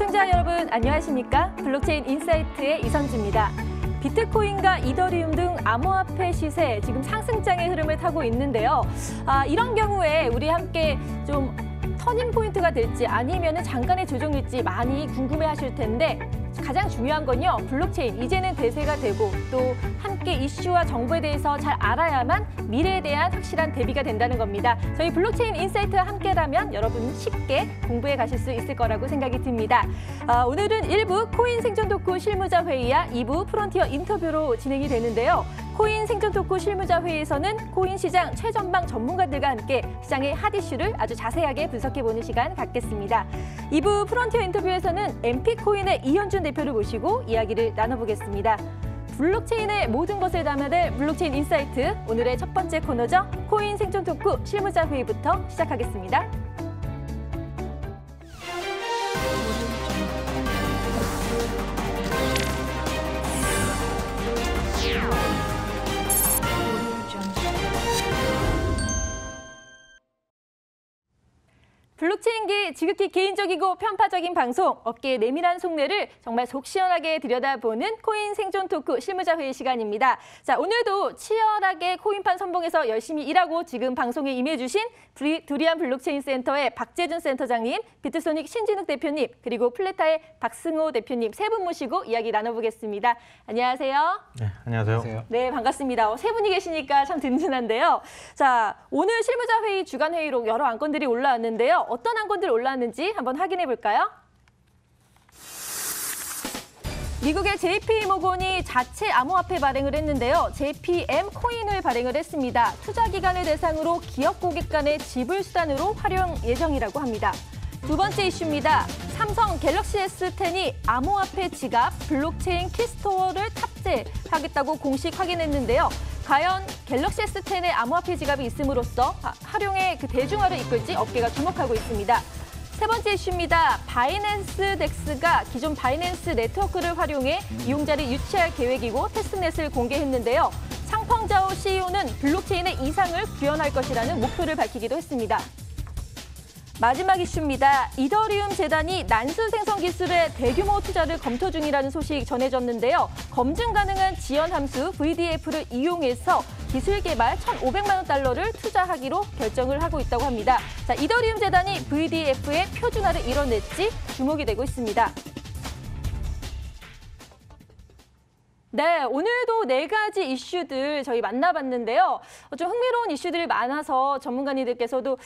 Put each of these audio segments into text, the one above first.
시청자 여러분 안녕하십니까? 블록체인 인사이트의 이선주입니다. 비트코인과 이더리움 등 암호화폐 시세 지금 상승장의 흐름을 타고 있는데요. 이런 경우에 우리 함께 좀 터닝 포인트가 될지 아니면 잠깐의 조정일지 많이 궁금해하실 텐데 가장 중요한 건요. 블록체인 이제는 대세가 되고 또 함께 이슈와 정보에 대해서 잘 알아야만 미래에 대한 확실한 대비가 된다는 겁니다. 저희 블록체인 인사이트와 함께라면 여러분 쉽게 공부해 가실 수 있을 거라고 생각이 듭니다. 오늘은 1부 코인 생존 토크 실무자 회의와 2부 프론티어 인터뷰로 진행이 되는데요. 코인 생존 토크 실무자 회의에서는 코인 시장 최전방 전문가들과 함께 시장의 핫 이슈를 아주 자세하게 분석해보는 시간 갖겠습니다. 2부 프론티어 인터뷰에서는 MP코인의 이현준 대표를 모시고 이야기를 나눠보겠습니다. 블록체인의 모든 것을 담아낼 블록체인 인사이트, 오늘의 첫 번째 코너죠. 코인 생존 토크 실무자 회의부터 시작하겠습니다. 블록체인계 지극히 개인적이고 편파적인 방송, 업계의 내밀한 속내를 정말 속 시원하게 들여다보는 코인 생존 토크 실무자 회의 시간입니다. 자, 오늘도 치열하게 코인판 선봉에서 열심히 일하고 지금 방송에 임해주신 두리안 블록체인 센터의 박재준 센터장님, 비트소닉 신진욱 대표님, 그리고 플레타의 박승호 대표님 세 분 모시고 이야기 나눠보겠습니다. 안녕하세요. 네, 안녕하세요. 네, 반갑습니다. 세 분이 계시니까 참 든든한데요. 자, 오늘 실무자 회의 주간 회의록 여러 안건들이 올라왔는데요. 어떤 안건들 올라왔는지 한번 확인해 볼까요? 미국의 JP모건이 자체 암호화폐 발행을 했는데요. JPM 코인을 발행을 했습니다. 투자기관을 대상으로 기업 고객 간의 지불 수단으로 활용 예정이라고 합니다. 두 번째 이슈입니다. 삼성 갤럭시 S10이 암호화폐 지갑 블록체인 키스토어를 탑재하겠다고 공식 확인했는데요. 과연 갤럭시 S10의 암호화폐 지갑이 있음으로써 활용의 그 대중화를 이끌지 업계가 주목하고 있습니다. 세 번째 이슈입니다. 바이낸스 덱스가 기존 바이낸스 네트워크를 활용해 이용자를 유치할 계획이고 테스트넷을 공개했는데요. 창펑자오 CEO는 블록체인의 이상을 구현할 것이라는 목표를 밝히기도 했습니다. 마지막 이슈입니다. 이더리움 재단이 난수 생성 기술에 대규모 투자를 검토 중이라는 소식 전해졌는데요. 검증 가능한 지연 함수 VDF를 이용해서 기술 개발 1,500만 원 달러를 투자하기로 결정을 하고 있다고 합니다. 자, 이더리움 재단이 VDF의 표준화를 이뤄낼지 주목이 되고 있습니다. 네, 오늘도 네 가지 이슈들 저희 만나봤는데요. 좀 흥미로운 이슈들이 많아서 전문가님들께서도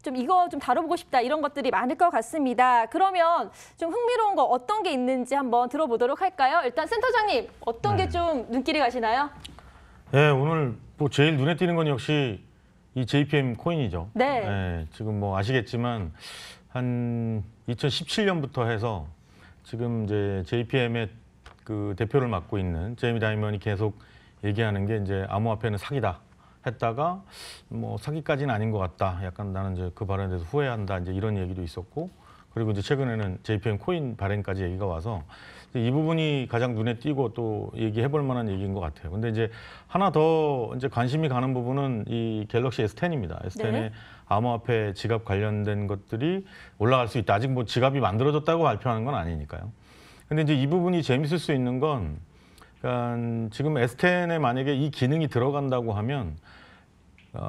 좀 이거 좀 다뤄보고 싶다 이런 것들이 많을 것 같습니다. 그러면 좀 흥미로운 거 어떤 게 있는지 한번 들어보도록 할까요? 일단 센터장님 어떤 게 좀 눈길이 가시나요? 네, 오늘 뭐 제일 눈에 띄는 건 역시 이 JPM 코인이죠. 네. 네, 지금 뭐 아시겠지만 한 2017년부터 해서 지금 이제 JPM의 그 대표를 맡고 있는 제이미 다이먼이 계속 얘기하는 게 이제 암호화폐는 사기다. 했다가 뭐 사기까지는 아닌 것 같다. 약간 나는 이제 그 발언에 대해서 후회한다. 이제 이런 얘기도 있었고, 그리고 이제 최근에는 JPM 코인 발행까지 얘기가 와서 이 부분이 가장 눈에 띄고 또 얘기해볼 만한 얘기인 것 같아요. 근데 이제 하나 더 이제 관심이 가는 부분은 이 갤럭시 S10입니다. S10의 네. 암호화폐 지갑 관련된 것들이 올라갈 수 있다. 아직 뭐 지갑이 만들어졌다고 발표하는 건 아니니까요. 근데 이제 이 부분이 재밌을 수 있는 건 그러니까 지금 S10에 만약에 이 기능이 들어간다고 하면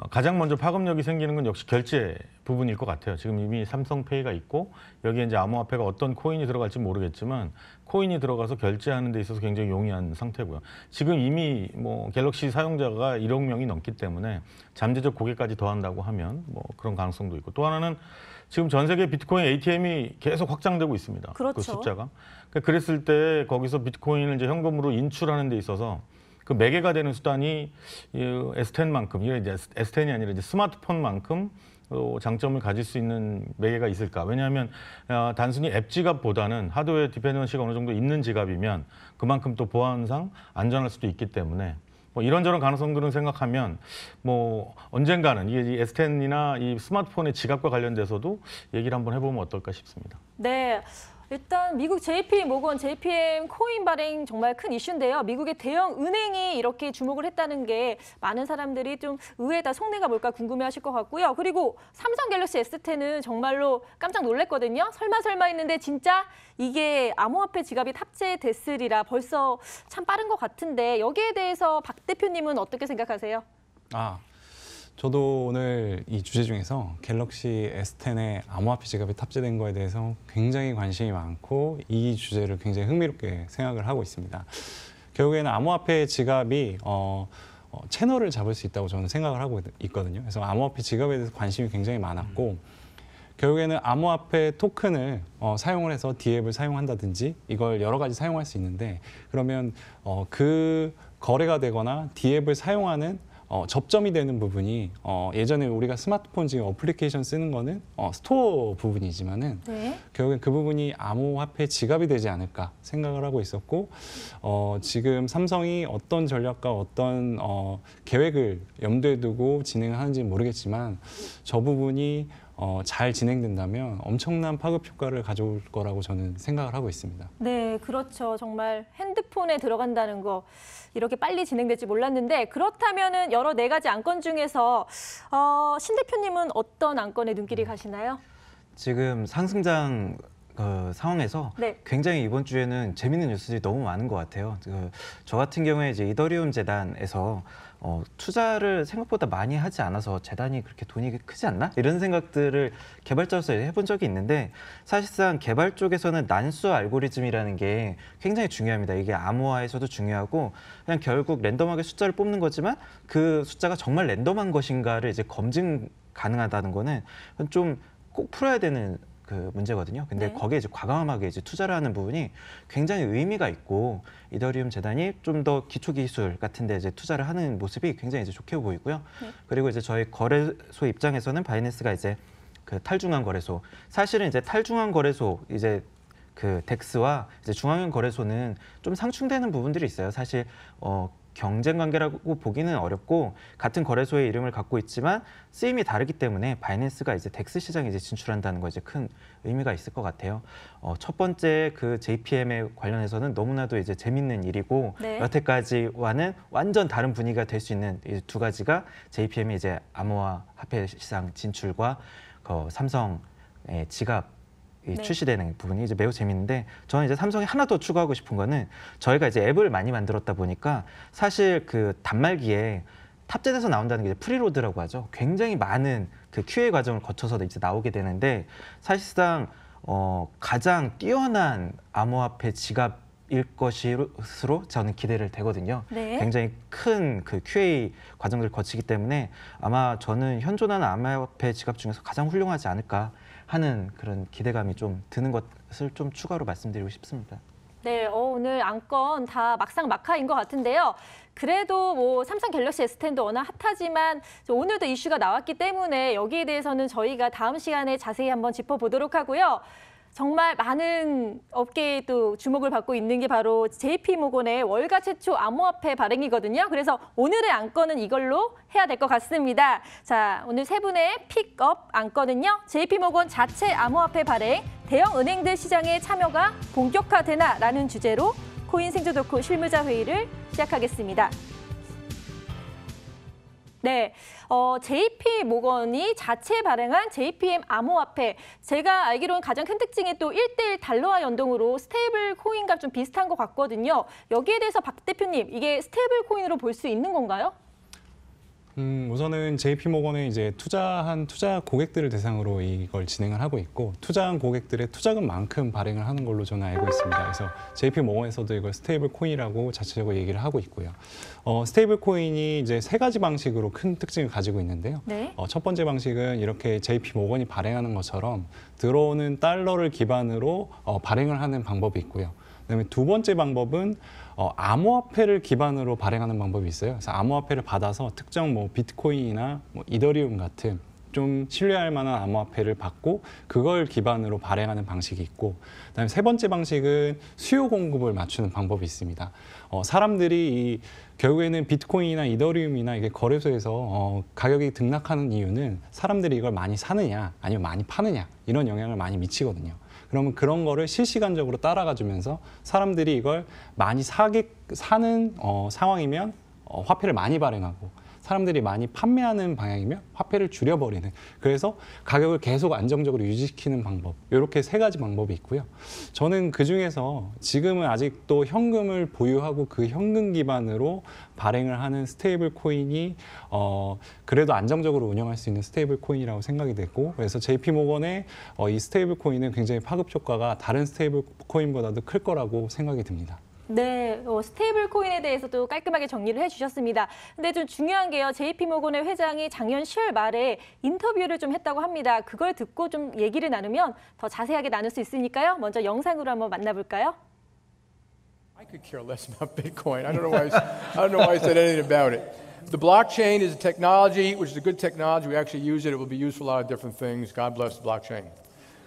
가장 먼저 파급력이 생기는 건 역시 결제 부분일 것 같아요. 지금 이미 삼성페이가 있고 여기에 이제 암호화폐가 어떤 코인이 들어갈지 모르겠지만 코인이 들어가서 결제하는 데 있어서 굉장히 용이한 상태고요. 지금 이미 뭐 갤럭시 사용자가 1억 명이 넘기 때문에 잠재적 고객까지 더한다고 하면 뭐 그런 가능성도 있고, 또 하나는 지금 전 세계 비트코인 ATM이 계속 확장되고 있습니다. 그렇죠. 그 숫자가. 그랬을 때 거기서 비트코인을 이제 현금으로 인출하는 데 있어서 그 매개가 되는 수단이 S10만큼, 이게 이제 S10이 아니라 이제 스마트폰만큼 장점을 가질 수 있는 매개가 있을까? 왜냐하면 단순히 앱 지갑보다는 하드웨어 디펜던시가 어느 정도 있는 지갑이면 그만큼 또 보안상 안전할 수도 있기 때문에 뭐 이런저런 가능성들은 생각하면 뭐 언젠가는 이게 이 S10이나 이 스마트폰의 지갑과 관련돼서도 얘기를 한번 해보면 어떨까 싶습니다. 네. 일단 미국 JP 모건, JPM 코인 발행 정말 큰 이슈인데요. 미국의 대형 은행이 이렇게 주목을 했다는 게 많은 사람들이 좀 의외다, 속내가 뭘까 궁금해하실 것 같고요. 그리고 삼성 갤럭시 S10은 정말로 깜짝 놀랐거든요. 설마 했는데 진짜 이게 암호화폐 지갑이 탑재됐으리라 벌써 참 빠른 것 같은데 여기에 대해서 박 대표님은 어떻게 생각하세요? 저도 오늘 이 주제 중에서 갤럭시 S10에 암호화폐 지갑이 탑재된 거에 대해서 굉장히 관심이 많고 이 주제를 굉장히 흥미롭게 생각을 하고 있습니다. 결국에는 암호화폐 지갑이 채널을 잡을 수 있다고 저는 생각을 하고 있거든요. 그래서 암호화폐 지갑에 대해서 관심이 굉장히 많았고 결국에는 암호화폐 토큰을 사용을 해서 D앱을 사용한다든지 이걸 여러 가지 사용할 수 있는데 그러면 그 거래가 되거나 D앱을 사용하는 접점이 되는 부분이 예전에 우리가 스마트폰 지금 어플리케이션 쓰는 거는 스토어 부분이지만은 네. 결국엔 그 부분이 암호화폐 지갑이 되지 않을까 생각을 하고 있었고 지금 삼성이 어떤 전략과 어떤 계획을 염두에 두고 진행을 하는지는 모르겠지만 저 부분이 잘 진행된다면 엄청난 파급 효과를 가져올 거라고 저는 생각을 하고 있습니다. 네, 그렇죠. 정말 핸드폰에 들어간다는 거 이렇게 빨리 진행될지 몰랐는데 그렇다면은 여러 네 가지 안건 중에서 신 대표님은 어떤 안건에 눈길이 가시나요? 지금 상승장 상황에서 네. 굉장히 이번 주에는 재밌는 뉴스들이 너무 많은 것 같아요. 저 같은 경우에 이제 이더리움 재단에서 투자를 생각보다 많이 하지 않아서 재단이 그렇게 돈이 크지 않나? 이런 생각들을 개발자로서 해본 적이 있는데 사실상 개발 쪽에서는 난수 알고리즘이라는 게 굉장히 중요합니다. 이게 암호화에서도 중요하고 그냥 결국 랜덤하게 숫자를 뽑는 거지만 그 숫자가 정말 랜덤한 것인가를 이제 검증 가능하다는 거는 좀 꼭 풀어야 되는 그 문제거든요. 근데 네. 거기에 이제 과감하게 이제 투자를 하는 부분이 굉장히 의미가 있고 이더리움 재단이 좀 더 기초 기술 같은데 이제 투자를 하는 모습이 굉장히 이제 좋게 보이고요. 네. 그리고 이제 저희 거래소 입장에서는 바이낸스가 이제 그 탈중앙 거래소, 사실은 이제 탈중앙 거래소 이제 그 덱스와 이제 중앙형 거래소는 좀 상충되는 부분들이 있어요. 사실 경쟁 관계라고 보기는 어렵고 같은 거래소의 이름을 갖고 있지만 쓰임이 다르기 때문에 바이낸스가 이제 덱스 시장에 이제 진출한다는 거 이제 큰 의미가 있을 것 같아요. 첫 번째 그 JPM에 관련해서는 너무나도 이제 재밌는 일이고 네. 여태까지와는 완전 다른 분위기가 될 수 있는 이 두 가지가 JPM의 이제 암호화폐 시장 진출과 삼성의 지갑 네. 출시되는 부분이 이제 매우 재밌는데 저는 이제 삼성이 하나 더 추가하고 싶은 거는 저희가 이제 앱을 많이 만들었다 보니까 사실 그 단말기에 탑재돼서 나온다는 게 이제 프리로드라고 하죠. 굉장히 많은 그 QA 과정을 거쳐서 이제 나오게 되는데 사실상 가장 뛰어난 암호화폐 지갑일 것으로 저는 기대를 되거든요. 네. 굉장히 큰 그 QA 과정들을 거치기 때문에 아마 저는 현존하는 암호화폐 지갑 중에서 가장 훌륭하지 않을까 하는 그런 기대감이 좀 드는 것을 좀 추가로 말씀드리고 싶습니다. 네, 오늘 안건 다 막상막하인 것 같은데요. 그래도 뭐 삼성 갤럭시 S10도 워낙 핫하지만 오늘도 이슈가 나왔기 때문에 여기에 대해서는 저희가 다음 시간에 자세히 한번 짚어보도록 하고요. 정말 많은 업계에 또 주목을 받고 있는 게 바로 JP모건의 월가 최초 암호화폐 발행이거든요. 그래서 오늘의 안건은 이걸로 해야 될 것 같습니다. 자, 오늘 세 분의 픽업 안건은요. JP모건 자체 암호화폐 발행, 대형 은행들 시장에 참여가 본격화되나라는 주제로 코인 생존 덕후 실무자 회의를 시작하겠습니다. 네, JP모건이 자체 발행한 JPM 암호화폐. 제가 알기로는 가장 큰 특징이 또 1:1 달러와 연동으로 스테이블 코인과 좀 비슷한 것 같거든요. 여기에 대해서 박 대표님, 이게 스테이블 코인으로 볼 수 있는 건가요? 우선은 JP모건은 이제 투자한 투자 고객들을 대상으로 이걸 진행을 하고 있고 투자한 고객들의 투자금만큼 발행을 하는 걸로 저는 알고 있습니다. 그래서 JP모건에서도 이걸 스테이블 코인이라고 자체적으로 얘기를 하고 있고요. 스테이블 코인이 이제 세 가지 방식으로 큰 특징을 가지고 있는데요. 네. 첫 번째 방식은 이렇게 JP모건이 발행하는 것처럼 들어오는 달러를 기반으로 발행을 하는 방법이 있고요. 그다음에 두 번째 방법은 암호화폐를 기반으로 발행하는 방법이 있어요. 그래서 암호화폐를 받아서 특정 뭐 비트코인이나 뭐 이더리움 같은 좀 신뢰할 만한 암호화폐를 받고 그걸 기반으로 발행하는 방식이 있고 그다음에 세 번째 방식은 수요 공급을 맞추는 방법이 있습니다. 사람들이 결국에는 비트코인이나 이더리움이나 이게 거래소에서 가격이 등락하는 이유는 사람들이 이걸 많이 사느냐 아니면 많이 파느냐 이런 영향을 많이 미치거든요. 그러면 그런 거를 실시간적으로 따라가 주면서 사람들이 이걸 많이 사는 상황이면 화폐를 많이 발행하고 사람들이 많이 판매하는 방향이면 화폐를 줄여버리는, 그래서 가격을 계속 안정적으로 유지시키는 방법, 이렇게 세 가지 방법이 있고요. 저는 그중에서 지금은 아직도 현금을 보유하고 그 현금 기반으로 발행을 하는 스테이블 코인이 그래도 안정적으로 운영할 수 있는 스테이블 코인이라고 생각이 되고, 그래서 JP 모건의 이 스테이블 코인은 굉장히 파급 효과가 다른 스테이블 코인보다도 클 거라고 생각이 듭니다. 네, 스테이블 코인에 대해서도 깔끔하게 정리를 해주셨습니다. 근데 좀 중요한 게요. JP모건의 회장이 작년 10월 말에 인터뷰를 좀 했다고 합니다. 그걸 듣고 좀 얘기를 나누면 더 자세하게 나눌 수 있으니까요. 먼저 영상으로 한번 만나볼까요? I could care less about Bitcoin. I don't know why I said anything about it. The blockchain is a technology, which is a good technology. We actually use it. It will be used for a lot of different things. God bless the blockchain.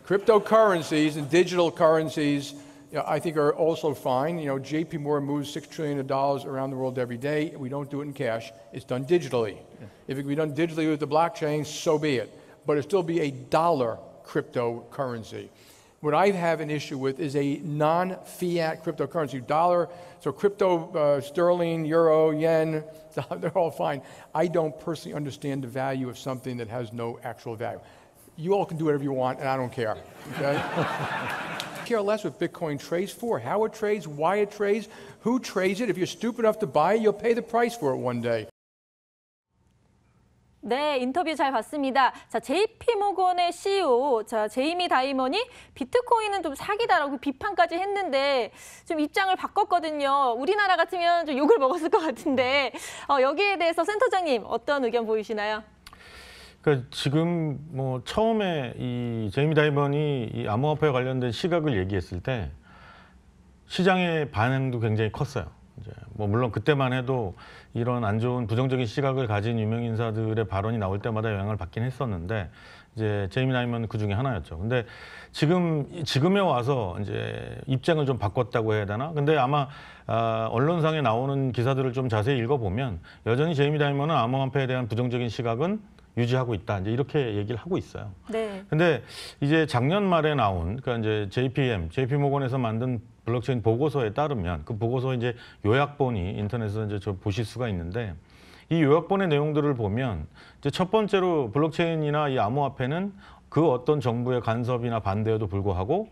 Cryptocurrencies and digital currencies, I think are also fine. JP Morgan moves $6 trillion around the world every day. We don't do it in cash. It's done digitally. If it can be done digitally with the blockchain, so be it. But it'll still be a dollar cryptocurrency. What I have an issue with is a non-fiat cryptocurrency. Dollar, so crypto, sterling, euro, yen, they're all fine. I don't personally understand the value of something that has no actual value. You all can do whatever you want, and I don't care. Okay? Care less what Bitcoin trades for, how it trades, why it trades, who trades it. If you're stupid enough to buy it, you'll pay the price for it one day. 네, 인터뷰 잘 봤습니다. 자, JP모건의 CEO, 제이미 다이먼이 비트코인은 좀 사기다라고 비판까지 했는데 좀 입장을 바꿨거든요. 우리나라 같으면 좀 욕을 먹었을 것 같은데 여기에 대해서 센터장님 어떤 의견 보이시나요? 그러니까 지금 뭐 처음에 이 제이미 다이먼이 이 암호화폐와 관련된 시각을 얘기했을 때 시장의 반응도 굉장히 컸어요. 이제 뭐 물론 그때만 해도 이런 안 좋은 부정적인 시각을 가진 유명 인사들의 발언이 나올 때마다 영향을 받긴 했었는데 이제 제이미 다이먼은 그 중에 하나였죠. 근데 지금에 와서 이제 입장을 좀 바꿨다고 해야 되나? 근데 아마 언론상에 나오는 기사들을 좀 자세히 읽어보면 여전히 제이미 다이먼은 암호화폐에 대한 부정적인 시각은 유지하고 있다. 이제 이렇게 얘기를 하고 있어요. 네. 근데 이제 작년 말에 나온 그러니까 이제 JP모건에서 만든 블록체인 보고서에 따르면 그 보고서 이제 요약본이 인터넷에서 이제 보실 수가 있는데 이 요약본의 내용들을 보면 이제 첫 번째로 블록체인이나 이 암호화폐는 그 어떤 정부의 간섭이나 반대에도 불구하고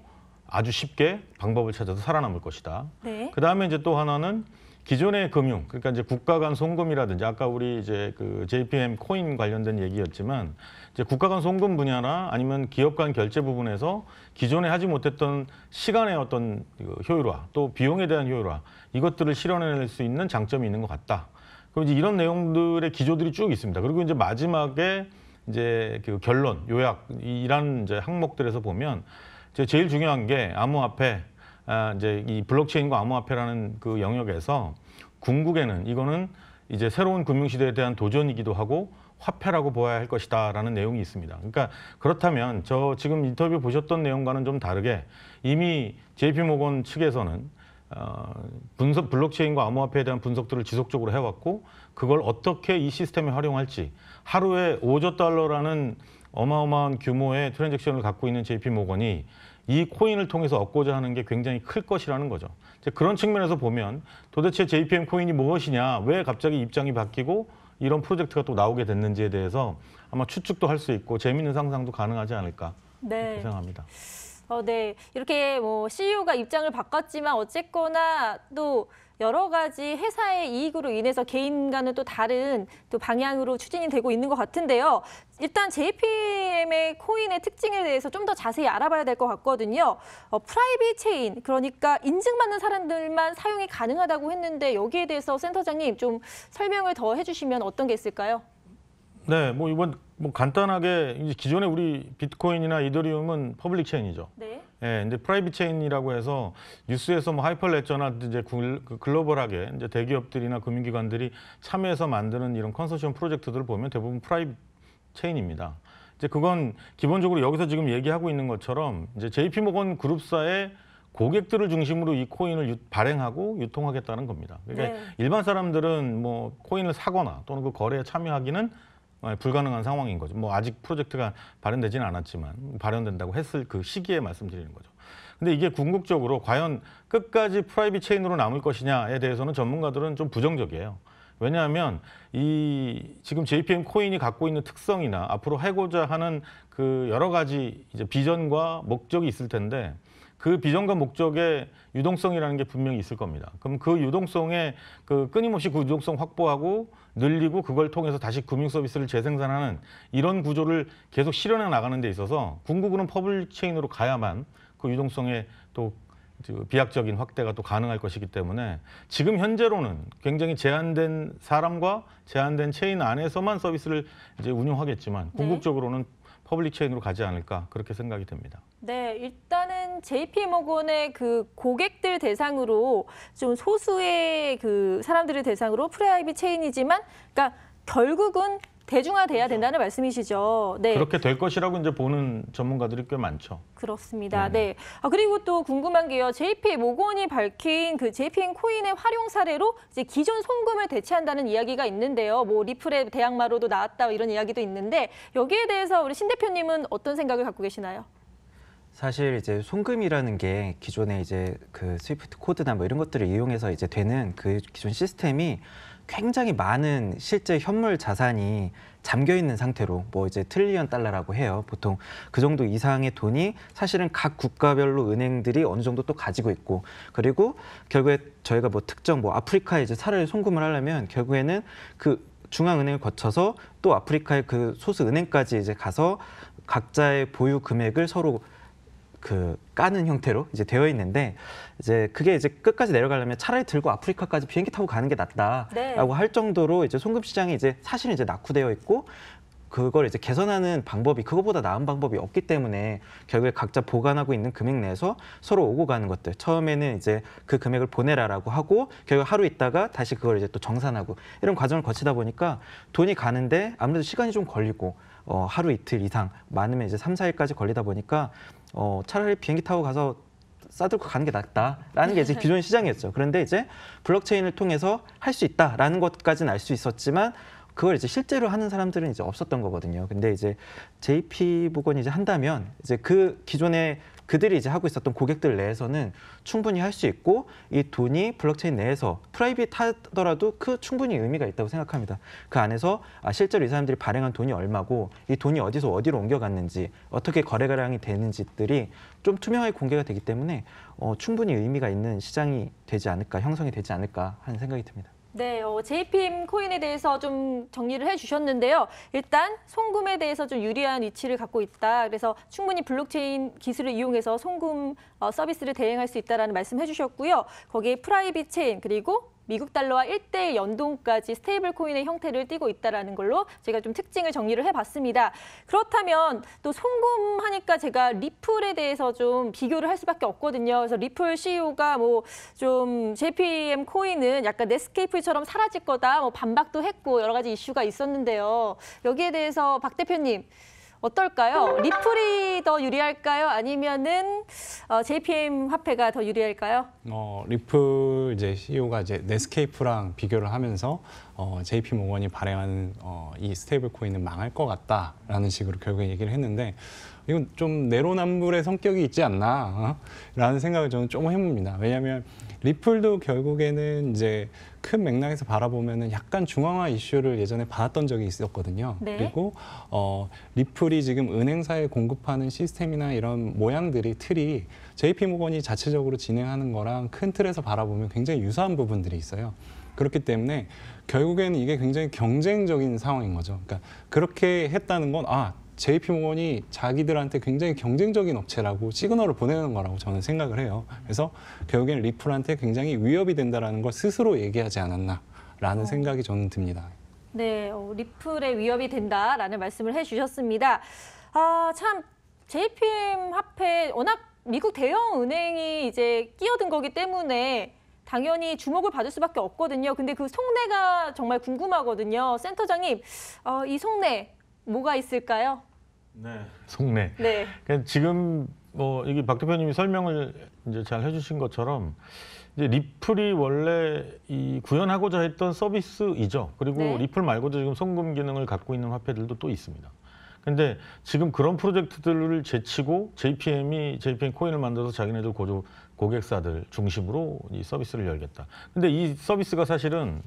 아주 쉽게 방법을 찾아서 살아남을 것이다. 네. 그 다음에 이제 또 하나는 기존의 금융, 그러니까 이제 국가 간 송금이라든지 아까 우리 이제 그 JPM 코인 관련된 얘기였지만 이제 국가 간 송금 분야나 아니면 기업 간 결제 부분에서 기존에 하지 못했던 시간의 어떤 효율화, 또 비용에 대한 효율화 이것들을 실현해낼 수 있는 장점이 있는 것 같다. 그럼 이제 이런 내용들의 기조들이 쭉 있습니다. 그리고 이제 마지막에 이제 그 결론, 요약 이런 이제 항목들에서 보면 이제 제일 중요한 게 암호화폐. 이제 이 블록체인과 암호화폐라는 그 영역에서 궁극에는 이거는 이제 새로운 금융시대에 대한 도전이기도 하고 화폐라고 보아야 할 것이다라는 내용이 있습니다. 그러니까 그렇다면 저 지금 인터뷰 보셨던 내용과는 좀 다르게 이미 JP모건 측에서는 블록체인과 암호화폐에 대한 분석들을 지속적으로 해왔고 그걸 어떻게 이 시스템에 활용할지 하루에 5조 달러라는 어마어마한 규모의 트랜잭션을 갖고 있는 JP모건이 이 코인을 통해서 얻고자 하는 게 굉장히 클 것이라는 거죠. 이제 그런 측면에서 보면 도대체 JPM 코인이 무엇이냐, 왜 갑자기 입장이 바뀌고 이런 프로젝트가 또 나오게 됐는지에 대해서 아마 추측도 할 수 있고 재미있는 상상도 가능하지 않을까 그렇게 생각합니다. 네, 이렇게 뭐 CEO가 입장을 바꿨지만 어쨌거나 또 여러 가지 회사의 이익으로 인해서 개인과는 또 다른 또 방향으로 추진이 되고 있는 것 같은데요. 일단 JPM의 코인의 특징에 대해서 좀 더 자세히 알아봐야 될 것 같거든요. 프라이빗 체인, 그러니까 인증받는 사람들만 사용이 가능하다고 했는데 여기에 대해서 센터장님 좀 설명을 더 해주시면 어떤 게 있을까요? 네, 뭐 이번 뭐 간단하게 이제 기존에 우리 비트코인이나 이더리움은 퍼블릭 체인이죠. 네. 예, 근데 프라이빗 체인이라고 해서 뉴스에서 뭐 하이퍼레저나 이제 글로벌하게 이제 대기업들이나 금융기관들이 참여해서 만드는 이런 컨소시엄 프로젝트들을 보면 대부분 프라이빗 체인입니다. 이제 그건 기본적으로 여기서 지금 얘기하고 있는 것처럼 이제 JP모건 그룹사의 고객들을 중심으로 이 코인을 발행하고 유통하겠다는 겁니다. 그러니까 일반 사람들은 뭐 코인을 사거나 또는 그 거래에 참여하기는 불가능한 상황인 거죠. 뭐 아직 프로젝트가 발현되지는 않았지만 발현된다고 했을 그 시기에 말씀드리는 거죠. 근데 이게 궁극적으로 과연 끝까지 프라이빗 체인으로 남을 것이냐에 대해서는 전문가들은 좀 부정적이에요. 왜냐하면 이 지금 JPM 코인이 갖고 있는 특성이나 앞으로 하고자 하는 그 여러 가지 이제 비전과 목적이 있을 텐데 그 비전과 목적의 유동성이라는 게 분명히 있을 겁니다. 그럼 그 유동성에 그 끊임없이 그 유동성 확보하고 늘리고 그걸 통해서 다시 금융 서비스를 재생산하는 이런 구조를 계속 실현해 나가는 데 있어서 궁극으로는 퍼블릭 체인으로 가야만 그 유동성의 또 비약적인 확대가 또 가능할 것이기 때문에 지금 현재로는 굉장히 제한된 사람과 제한된 체인 안에서만 서비스를 이제 운영하겠지만 궁극적으로는 퍼블릭 체인으로 가지 않을까 그렇게 생각이 됩니다. 네, 일단은 JP모건의 그 고객들 대상으로 좀 소수의 그 사람들을 대상으로 프라이빗 체인이지만, 그러니까 결국은 대중화돼야 된다는 말씀이시죠. 네. 그렇게 될 것이라고 이제 보는 전문가들이 꽤 많죠. 그렇습니다. 네. 그리고 또 궁금한 게요. JP모건이 밝힌 그 JPM 코인의 활용 사례로 이제 기존 송금을 대체한다는 이야기가 있는데요. 뭐 리플의 대항마로도 나왔다 이런 이야기도 있는데 여기에 대해서 우리 신 대표님은 어떤 생각을 갖고 계시나요? 사실 이제 송금이라는 게 기존에 이제 그 스위프트 코드나 뭐 이런 것들을 이용해서 이제 되는 그 기존 시스템이 굉장히 많은 실제 현물 자산이 잠겨 있는 상태로 뭐 이제 트릴리언 달러라고 해요. 보통 그 정도 이상의 돈이 사실은 각 국가별로 은행들이 어느 정도 또 가지고 있고, 그리고 결국에 저희가 뭐 특정 뭐 아프리카에 이제 차를 송금을 하려면 결국에는 그 중앙은행을 거쳐서 또 아프리카의 그 소수 은행까지 이제 가서 각자의 보유 금액을 서로 그 까는 형태로 이제 되어 있는데, 이제 그게 이제 끝까지 내려가려면 차라리 들고 아프리카까지 비행기 타고 가는 게 낫다라고 할 정도로 이제 송금 시장이 이제 사실은 이제 낙후되어 있고, 그걸 이제 개선하는 방법이 그거보다 나은 방법이 없기 때문에 결국에 각자 보관하고 있는 금액 내에서 서로 오고 가는 것들, 처음에는 이제 그 금액을 보내라라고 하고 결국 하루 있다가 다시 그걸 이제 또 정산하고 이런 과정을 거치다 보니까 돈이 가는데 아무래도 시간이 좀 걸리고 하루 이틀 이상, 많으면 이제 3, 4일까지 걸리다 보니까 차라리 비행기 타고 가서 싸들고 가는 게 낫다라는 게 이제 기존 시장이었죠. 그런데 이제 블록체인을 통해서 할 수 있다라는 것까지는 알 수 있었지만 그걸 이제 실제로 하는 사람들은 이제 없었던 거거든요. 근데 이제 JP모건이 이제 한다면 이제 그 기존에 그들이 이제 하고 있었던 고객들 내에서는 충분히 할 수 있고, 이 돈이 블록체인 내에서 프라이빗 하더라도 그 충분히 의미가 있다고 생각합니다. 그 안에서 실제로 이 사람들이 발행한 돈이 얼마고 이 돈이 어디서 어디로 옮겨갔는지 어떻게 거래가량이 되는지들이 좀 투명하게 공개가 되기 때문에 충분히 의미가 있는 시장이 되지 않을까, 형성이 되지 않을까 하는 생각이 듭니다. 네, JPM 코인에 대해서 좀 정리를 해주셨는데요. 일단 송금에 대해서 좀 유리한 위치를 갖고 있다. 그래서 충분히 블록체인 기술을 이용해서 송금 서비스를 대행할 수 있다는 말씀 해주셨고요. 거기에 프라이빗 체인 그리고 미국 달러와 1:1 연동까지 스테이블 코인의 형태를 띠고 있다는 걸로 제가 좀 특징을 정리를 해봤습니다. 그렇다면 또 송금하니까 제가 리플에 대해서 좀 비교를 할 수밖에 없거든요. 그래서 리플 CEO가 뭐 좀 JPM 코인은 약간 넷스케이프처럼 사라질 거다, 뭐 반박도 했고 여러 가지 이슈가 있었는데요. 여기에 대해서 박 대표님 어떨까요? 리플이 더 유리할까요? 아니면은 JPM 화폐가 더 유리할까요? 리플 이제 CEO가 이제 넷스케이프랑 비교를 하면서 JP모건이 발행하는 이 스테이블 코인은 망할 것 같다라는 식으로 결국에 얘기를 했는데, 이건 좀 내로남불의 성격이 있지 않나 라는 생각을 저는 좀 해봅니다. 왜냐하면 리플도 결국에는 이제 큰 맥락에서 바라보면은 약간 중앙화 이슈를 예전에 받았던 적이 있었거든요. 네. 그리고 리플이 지금 은행사에 공급하는 시스템이나 이런 모양들이, 틀이 JP모건이 자체적으로 진행하는 거랑 큰 틀에서 바라보면 굉장히 유사한 부분들이 있어요. 그렇기 때문에 결국에는 이게 굉장히 경쟁적인 상황인 거죠. 그러니까 그렇게 했다는 건 JP모건이 자기들한테 굉장히 경쟁적인 업체라고 시그널을 보내는 거라고 저는 생각을 해요. 그래서 결국에는 리플한테 굉장히 위협이 된다는 걸 스스로 얘기하지 않았나라는 생각이 저는 듭니다. 네, 리플의 위협이 된다라는 말씀을 해주셨습니다. 참 JPM 화폐 워낙 미국 대형 은행이 이제 끼어든 거기 때문에 당연히 주목을 받을 수밖에 없거든요. 근데 그 속내가 정말 궁금하거든요. 센터장님, 이 속내 뭐가 있을까요? 네, 속내. 네. 그러니까 지금 뭐 여기 박 대표님이 설명을 이제 잘 해주신 것처럼 이제 리플이 원래 이 구현하고자 했던 서비스이죠. 그리고 네. 리플 말고도 지금 송금 기능을 갖고 있는 화폐들도 또 있습니다. 근데 지금 그런 프로젝트들을 제치고 JPM 코인을 만들어서 자기네들 고객사들 중심으로 이 서비스를 열겠다. 근데 이 서비스가 사실은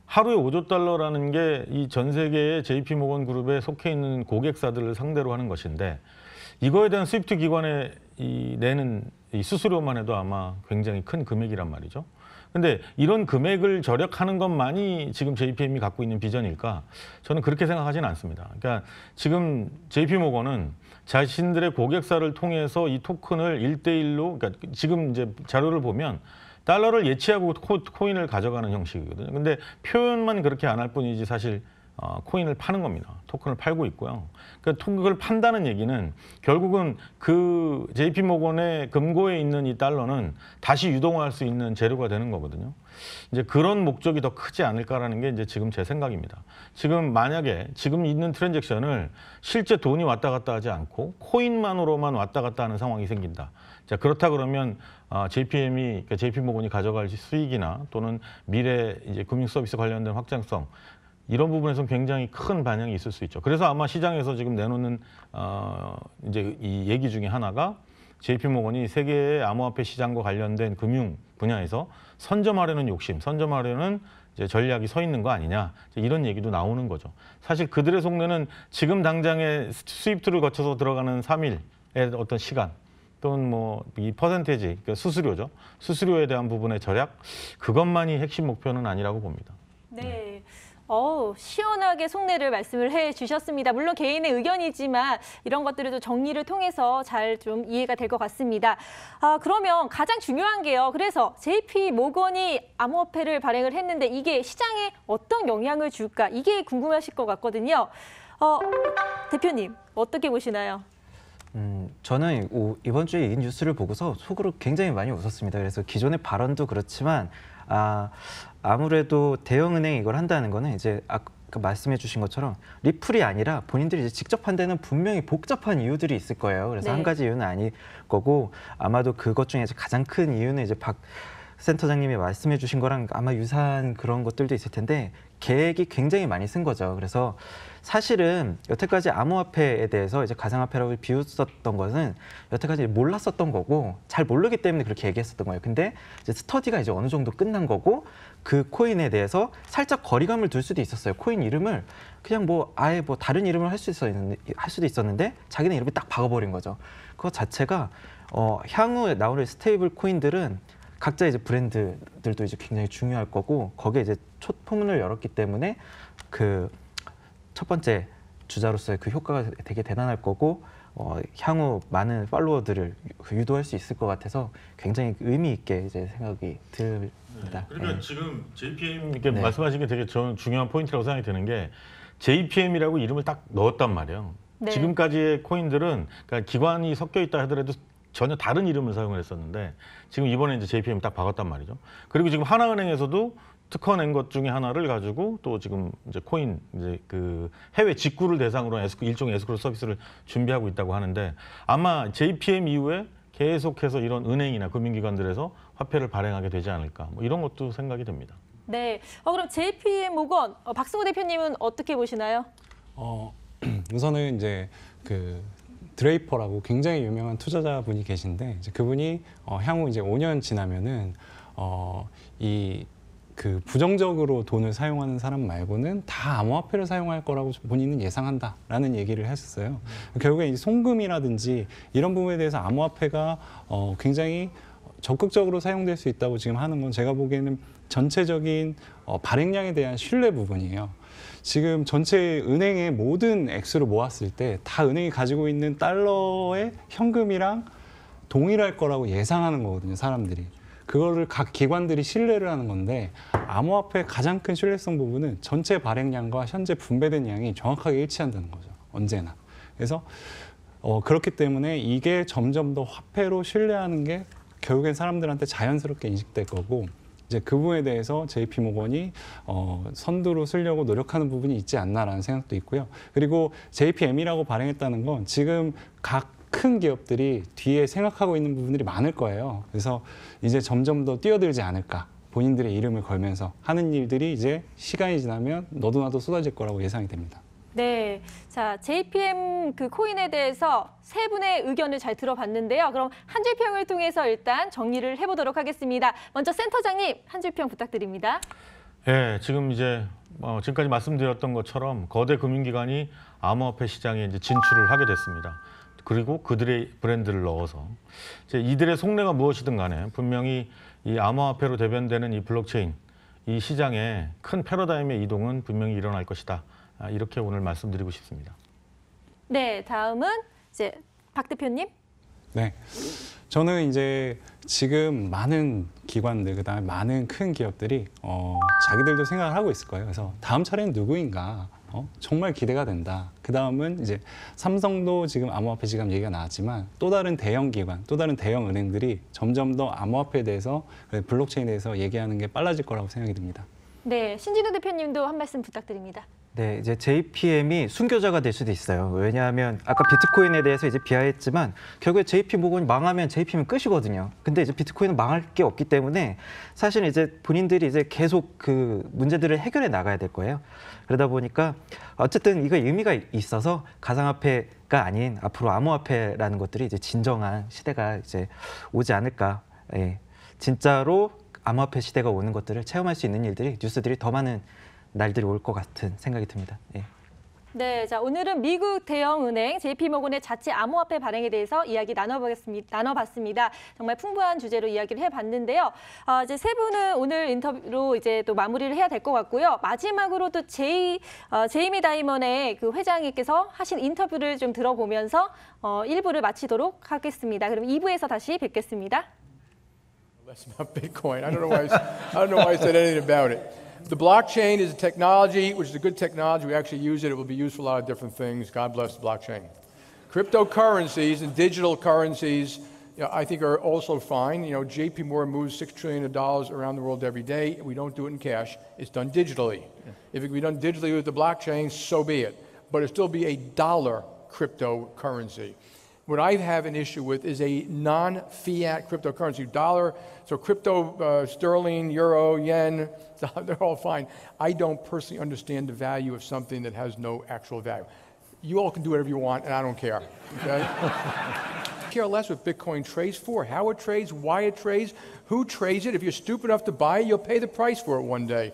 하루에 5조 달러라는 게 이 전 세계의 JP모건 그룹에 속해 있는 고객사들을 상대로 하는 것인데 이거에 대한 스위프트 기관에 내는 이 수수료만 해도 아마 굉장히 큰 금액이란 말이죠. 근데 이런 금액을 절약하는 것만이 지금 JPM이 갖고 있는 비전일까? 저는 그렇게 생각하지는 않습니다. 그러니까 지금 JP모건은 자신들의 고객사를 통해서 이 토큰을 1대1로, 그러니까 지금 이제 자료를 보면 달러를 예치하고 코인을 가져가는 형식이거든요. 근데 표현만 그렇게 안 할 뿐이지 사실 코인을 파는 겁니다. 토큰을 팔고 있고요. 그러니까 그걸 판다는 얘기는 결국은 그 JP모건의 금고에 있는 이 달러는 다시 유동할 수 있는 재료가 되는 거거든요. 이제 그런 목적이 더 크지 않을까라는 게 이제 지금 제 생각입니다. 지금 만약에 지금 있는 트랜잭션을 실제 돈이 왔다 갔다 하지 않고 코인만으로만 왔다 갔다 하는 상황이 생긴다. 자, 그렇다 그러면 그러니까 JP모건이 가져갈 수익이나 또는 미래 이제 금융 서비스 관련된 확장성 이런 부분에서는 굉장히 큰 반영이 있을 수 있죠. 그래서 아마 시장에서 지금 내놓는 이제 이 얘기 중에 하나가 JP모건이 세계의 암호화폐 시장과 관련된 금융 분야에서 선점하려는 욕심, 선점하려는 이제 전략이 서 있는 거 아니냐 이런 얘기도 나오는 거죠. 사실 그들의 속내는 지금 당장에 스위프트를 거쳐서 들어가는 3일의 어떤 시간 또는 뭐 이 퍼센테이지, 그러니까 수수료죠. 수수료에 대한 부분의 절약 그것만이 핵심 목표는 아니라고 봅니다. 네. 시원하게 속내를 말씀을 해주셨습니다. 물론 개인의 의견이지만 이런 것들을 또 정리를 통해서 잘 좀 이해가 될 것 같습니다. 그러면 가장 중요한 게요. 그래서 JP모건이 암호화폐를 발행을 했는데 이게 시장에 어떤 영향을 줄까? 이게 궁금하실 것 같거든요. 대표님, 어떻게 보시나요? 저는 이번 주에 이 뉴스를 보고서 속으로 굉장히 많이 웃었습니다. 그래서 기존의 발언도 그렇지만 아무래도 대형은행이 이걸 한다는 거는 이제 아까 말씀해 주신 것처럼 리플이 아니라 본인들이 이제 직접 한다는 분명히 복잡한 이유들이 있을 거예요. 그래서 네. 한 가지 이유는 아닐 거고 아마도 그것 중에 가장 큰 이유는 이제 박 센터장님이 말씀해 주신 거랑 아마 유사한 그런 것들도 있을 텐데 계획이 굉장히 많이 쓴 거죠. 그래서 사실은 여태까지 암호화폐에 대해서 이제 가상화폐라고 비웃었던 것은 여태까지 몰랐었던 거고 잘 모르기 때문에 그렇게 얘기했었던 거예요. 근데 이제 스터디가 이제 어느 정도 끝난 거고 그 코인에 대해서 살짝 거리감을 둘 수도 있었어요. 코인 이름을 그냥 뭐 아예 뭐 다른 이름을 할 수도 있었는데 자기네 이름을 딱 박아버린 거죠. 그거 자체가 향후 나올 스테이블 코인들은 각자 이제 브랜드들도 이제 굉장히 중요할 거고 거기에 이제 첫 포문을 열었기 때문에 그 첫 번째 주자로서의 그 효과가 되게 대단할 거고 향후 많은 팔로워들을 유도할 수 있을 것 같아서 굉장히 의미 있게 이제 생각이 듭니다. 그러니까 네. 지금 JPM 이렇게 네. 말씀하신 게 되게 중요한 포인트라고 생각이 드는 게 JPM이라고 이름을 딱 넣었단 말이에요. 네. 지금까지의 코인들은 그러니까 기관이 섞여 있다 하더라도 전혀 다른 이름을 사용을 했었는데 지금 이번에 이제 JPM 딱 박았단 말이죠. 그리고 지금 하나은행에서도 특허낸 것 중에 하나를 가지고 또 지금 이제 코인 이제 그 해외 직구를 대상으로 일종의 에스크로 서비스를 준비하고 있다고 하는데 아마 JPM 이후에 계속해서 이런 은행이나 금융기관들에서 화폐를 발행하게 되지 않을까 뭐 이런 것도 생각이 됩니다. 네. 그럼 JP모건 박승호 대표님은 어떻게 보시나요? 우선은 이제 그 드레이퍼라고 굉장히 유명한 투자자분이 계신데 이제 그분이 향후 이제 5년 지나면은 이 그 부정적으로 돈을 사용하는 사람 말고는 다 암호화폐를 사용할 거라고 본인은 예상한다라는 얘기를 했었어요. 결국에 이 송금이라든지 이런 부분에 대해서 암호화폐가 굉장히 적극적으로 사용될 수 있다고 지금 하는 건 제가 보기에는 전체적인 발행량에 대한 신뢰 부분이에요. 지금 전체 은행의 모든 액수를 모았을 때 다 은행이 가지고 있는 달러의 현금이랑 동일할 거라고 예상하는 거거든요, 사람들이. 그거를 각 기관들이 신뢰를 하는 건데 암호화폐의 가장 큰 신뢰성 부분은 전체 발행량과 현재 분배된 양이 정확하게 일치한다는 거죠, 언제나. 그래서 그렇기 때문에 이게 점점 더 화폐로 신뢰하는 게 결국엔 사람들한테 자연스럽게 인식될 거고 이제 그 부분에 대해서 JP모건이 선두로 쓰려고 노력하는 부분이 있지 않나라는 생각도 있고요. 그리고 JPM이라고 발행했다는 건 지금 각 큰 기업들이 뒤에 생각하고 있는 부분들이 많을 거예요. 그래서 이제 점점 더 뛰어들지 않을까. 본인들의 이름을 걸면서 하는 일들이 이제 시간이 지나면 너도 나도 쏟아질 거라고 예상이 됩니다. 네, 자 JPM 그 코인에 대해서 세 분의 의견을 잘 들어봤는데요. 그럼 한 줄 평을 통해서 일단 정리를 해보도록 하겠습니다. 먼저 센터장님 한 줄 평 부탁드립니다. 예, 지금 이제 지금까지 말씀드렸던 것처럼 거대 금융기관이 암호화폐 시장에 이제 진출을 하게 됐습니다. 그리고 그들의 브랜드를 넣어서 이제 이들의 속내가 무엇이든 간에 분명히 이 암호화폐로 대변되는 이 블록체인 이 시장에 큰 패러다임의 이동은 분명히 일어날 것이다. 이렇게 오늘 말씀드리고 싶습니다. 네, 다음은 이제 박 대표님. 네, 저는 이제 지금 많은 기관들, 그다음에 많은 큰 기업들이 자기들도 생각을 하고 있을 거예요. 그래서 다음 차례는 누구인가? 정말 기대가 된다. 그 다음은 이제 삼성도 지금 암호화폐 지갑 얘기가 나왔지만 또 다른 대형 기관, 또 다른 대형 은행들이 점점 더 암호화폐에 대해서 블록체인에 대해서 얘기하는 게 빨라질 거라고 생각이 듭니다. 네, 신진우 대표님도 한 말씀 부탁드립니다. 네, 이제 JPM이 순교자가 될 수도 있어요. 왜냐하면 아까 비트코인에 대해서 이제 비하했지만 결국에 JP모건이 망하면 JPM은 끝이거든요. 근데 이제 비트코인은 망할 게 없기 때문에 사실 이제 본인들이 이제 계속 그 문제들을 해결해 나가야 될 거예요. 그러다 보니까 어쨌든 이거 의미가 있어서 가상화폐가 아닌 앞으로 암호화폐라는 것들이 이제 진정한 시대가 이제 오지 않을까. 예. 진짜로 암호화폐 시대가 오는 것들을 체험할 수 있는 일들이 뉴스들이 더 많은 날들이 올 것 같은 생각이 듭니다. 예. 네, 자 오늘은 미국 대형은행 JP모건의 자체 암호화폐 발행에 대해서 이야기 나눠봤습니다. 정말 풍부한 주제로 이야기를 해봤는데요. 이제 세 분은 오늘 인터뷰로 이제 또 마무리를 해야 될 것 같고요. 마지막으로 또 제이미 다이먼의 그 회장님께서 하신 인터뷰를 좀 들어보면서 1부를 마치도록 하겠습니다. 그럼 2부에서 다시 뵙겠습니다. Less about Bitcoin. I don't know why I said anything about it. The blockchain is a technology, which is a good technology. We actually use it. It will be used for a lot of different things. God bless the blockchain. Cryptocurrencies and digital currencies, I think are also fine. JP Morgan moves $6 trillion around the world every day. We don't do it in cash. It's done digitally. If it can be done digitally with the blockchain, so be it. But it'll still be a dollar cryptocurrency. What I have an issue with is a non-fiat cryptocurrency. Dollar, so crypto, sterling, euro, yen, they're all fine. I don't personally understand the value of something that has no actual value. You all can do whatever you want, and I don't care. Okay? I care less what Bitcoin trades for, how it trades, why it trades, who trades it. If you're stupid enough to buy it, you'll pay the price for it one day.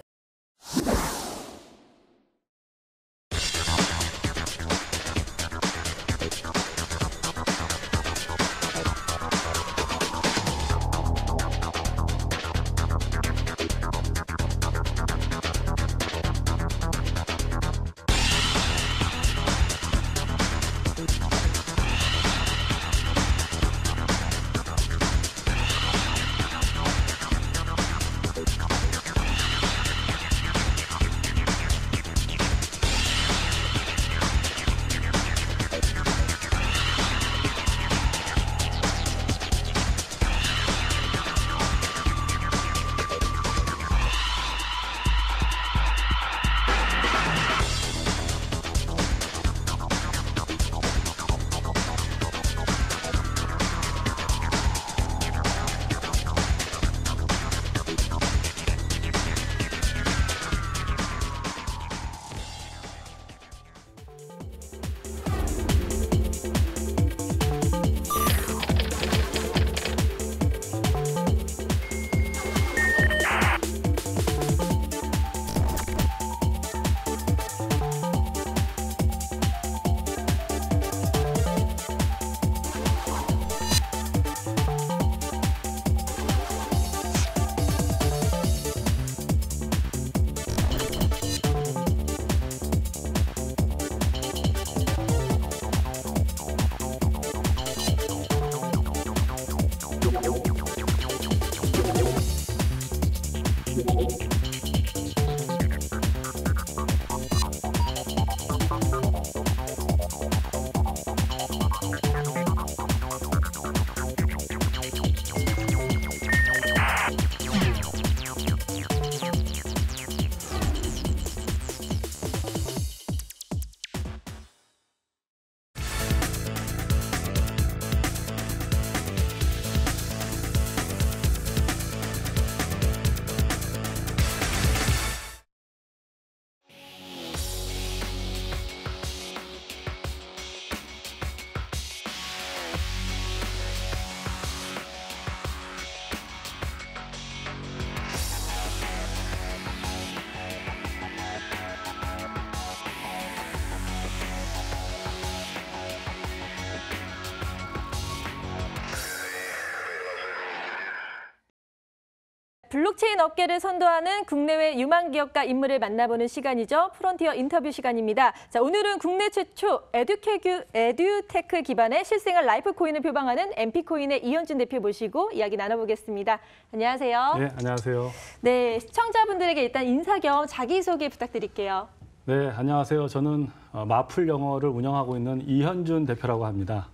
블록체인 업계를 선도하는 국내외 유망 기업가 인물을 만나보는 시간이죠. 프론티어 인터뷰 시간입니다. 자, 오늘은 국내 최초 에듀테크 기반의 실생활 라이프 코인을 표방하는 MP코인의 이현준 대표 모시고 이야기 나눠보겠습니다. 안녕하세요. 네, 안녕하세요. 네, 시청자분들에게 일단 인사 겸 자기소개 부탁드릴게요. 네, 안녕하세요. 저는 마풀 영어를 운영하고 있는 이현준 대표라고 합니다.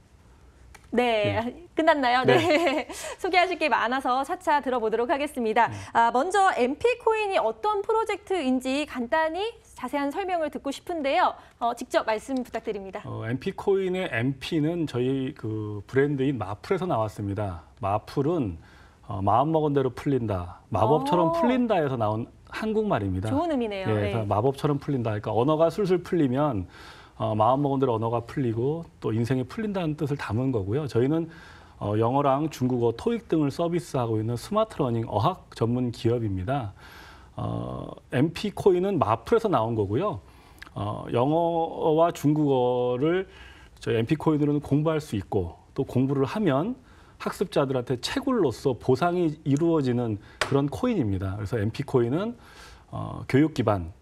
네, 끝났나요? 네. 소개하실 게 많아서 차차 들어보도록 하겠습니다. 먼저 MP코인이 어떤 프로젝트인지 간단히 자세한 설명을 듣고 싶은데요. 직접 말씀 부탁드립니다. MP코인의 MP는 저희 그 브랜드인 마풀에서 나왔습니다. 마풀은 마음먹은 대로 풀린다, 마법처럼 풀린다에서 나온 한국말입니다. 좋은 의미네요. 예, 그래서 마법처럼 풀린다. 그러니까 언어가 술술 풀리면 마음먹은 대로 언어가 풀리고 또 인생이 풀린다는 뜻을 담은 거고요. 저희는 영어랑 중국어, 토익 등을 서비스하고 있는 스마트 러닝 어학 전문 기업입니다. MP코인은 마풀에서 나온 거고요. 영어와 중국어를 저희 MP코인으로는 공부할 수 있고 또 공부를 하면 학습자들한테 채굴로서 보상이 이루어지는 그런 코인입니다. 그래서 MP코인은 교육 기반,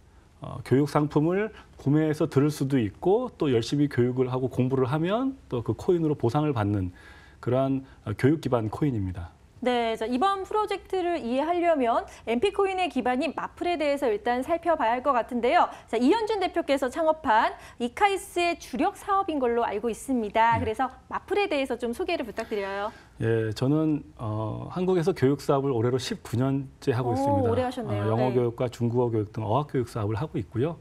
교육 상품을 구매해서 들을 수도 있고 또 열심히 교육을 하고 공부를 하면 또 그 코인으로 보상을 받는 그러한 교육 기반 코인입니다. 네, 자, 이번 프로젝트를 이해하려면 MP코인의 기반인 마풀에 대해서 일단 살펴봐야 할 것 같은데요. 자, 이현준 대표께서 창업한 이카이스의 주력 사업인 걸로 알고 있습니다. 그래서 마풀에 대해서 좀 소개를 부탁드려요. 예, 저는 한국에서 교육 사업을 올해로 19년째 하고 있습니다. 오래 하셨네요. 영어 네. 교육과 중국어 교육 등 어학 교육 사업을 하고 있고요.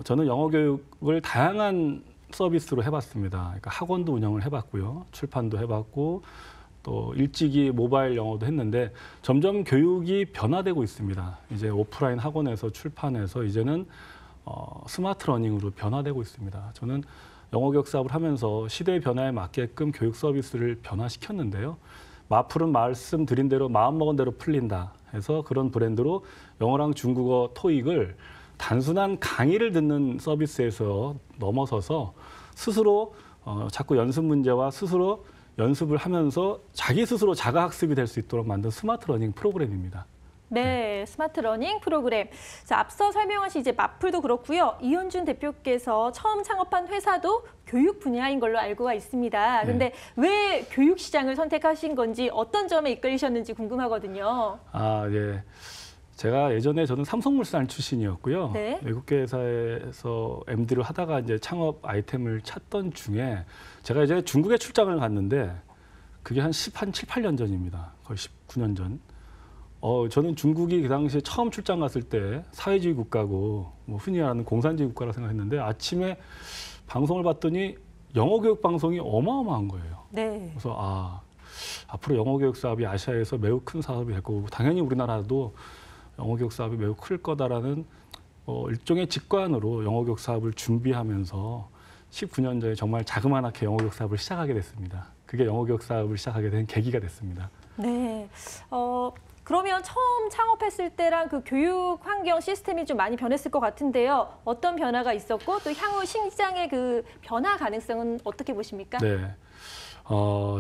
저는 영어 교육을 다양한 서비스로 해봤습니다. 그러니까 학원도 운영을 해봤고요, 출판도 해봤고, 또 일찍이 모바일 영어도 했는데 점점 교육이 변화되고 있습니다. 이제 오프라인 학원에서 출판해서 이제는 스마트 러닝으로 변화되고 있습니다. 저는 영어 교육 사업을 하면서 시대의 변화에 맞게끔 교육 서비스를 변화시켰는데요. 마풀은 말씀드린 대로 마음먹은 대로 풀린다 해서 그런 브랜드로 영어랑 중국어 토익을 단순한 강의를 듣는 서비스에서 넘어서서 스스로 자꾸 연습 문제와 스스로 연습을 하면서 자기 스스로 자가학습이 될 수 있도록 만든 스마트 러닝 프로그램입니다. 네, 스마트 러닝 프로그램. 자, 앞서 설명하신 이제 마풀도 그렇고요. 이현준 대표께서 처음 창업한 회사도 교육 분야인 걸로 알고 있습니다. 근데 왜 교육 시장을 선택하신 건지 어떤 점에 이끌리셨는지 궁금하거든요. 아, 예. 제가 예전에 저는 삼성물산 출신이었고요. 네. 외국계 회사에서 MD를 하다가 이제 창업 아이템을 찾던 중에 제가 이제 중국에 출장을 갔는데 그게 한 7, 8년 전입니다. 거의 19년 전. 저는 중국이 그 당시에 처음 출장 갔을 때 사회주의 국가고 뭐 흔히 말하는 공산주의 국가라 생각했는데 아침에 방송을 봤더니 영어 교육 방송이 어마어마한 거예요. 네. 그래서 앞으로 영어 교육 사업이 아시아에서 매우 큰 사업이 될 거고 당연히 우리나라도 영어 교육 사업이 매우 클 거다라는 일종의 직관으로 영어 교육 사업을 준비하면서 19년 전에 정말 자그마하게 영어 교육 사업을 시작하게 됐습니다. 그게 영어 교육 사업을 시작하게 된 계기가 됐습니다. 네. 그러면 처음 창업했을 때랑 그 교육 환경 시스템이 좀 많이 변했을 것 같은데요. 어떤 변화가 있었고 또 향후 시장의 그 변화 가능성은 어떻게 보십니까? 네.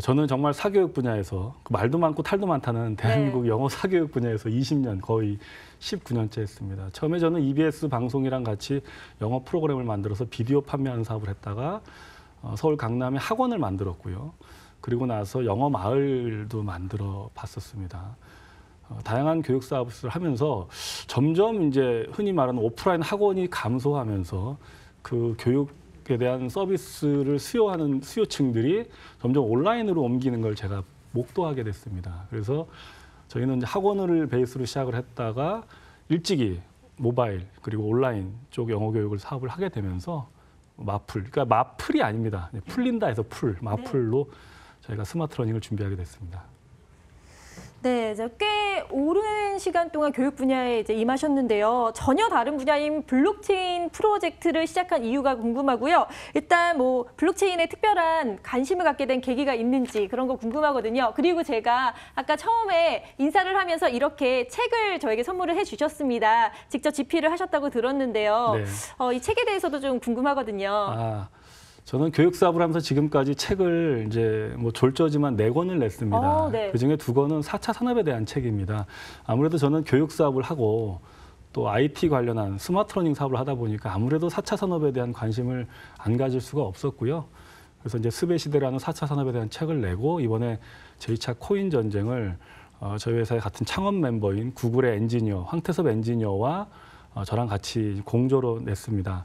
저는 정말 사교육 분야에서 말도 많고 탈도 많다는 대한민국 영어 사교육 분야에서 20년, 거의 19년째 했습니다. 처음에 저는 EBS 방송이랑 같이 영어 프로그램을 만들어서 비디오 판매하는 사업을 했다가 서울 강남에 학원을 만들었고요. 그리고 나서 영어 마을도 만들어 봤었습니다. 다양한 교육 사업을 하면서 점점 이제 흔히 말하는 오프라인 학원이 감소하면서 그 교육에 대한 서비스를 수요하는 수요층들이 점점 온라인으로 옮기는 걸 제가 목도하게 됐습니다. 그래서 저희는 이제 학원을 베이스로 시작을 했다가 일찍이 모바일 그리고 온라인 쪽 영어 교육을 사업을 하게 되면서 마풀, 그러니까 마풀이 아닙니다. 풀린다 해서 마풀로 저희가 스마트 러닝을 준비하게 됐습니다. 네, 꽤 오랜 시간 동안 교육 분야에 이제 임하셨는데요. 전혀 다른 분야인 블록체인 프로젝트를 시작한 이유가 궁금하고요. 일단 뭐 블록체인에 특별한 관심을 갖게 된 계기가 있는지 그런 거 궁금하거든요. 그리고 제가 아까 처음에 인사를 하면서 이렇게 책을 저에게 선물을 해주셨습니다. 직접 집필을 하셨다고 들었는데요. 네. 이 책에 대해서도 좀 궁금하거든요. 저는 교육 사업을 하면서 지금까지 책을 이제 뭐 졸저지만 4권을 냈습니다. 네. 그중에 2권은 4차 산업에 대한 책입니다. 아무래도 저는 교육 사업을 하고 또 IT 관련한 스마트 러닝 사업을 하다 보니까 아무래도 4차 산업에 대한 관심을 안 가질 수가 없었고요. 그래서 이제 스베 시대라는 4차 산업에 대한 책을 내고 이번에 제2차 코인 전쟁을 저희 회사의 같은 창업 멤버인 구글의 엔지니어 황태섭 엔지니어와 저랑 같이 공조로 냈습니다.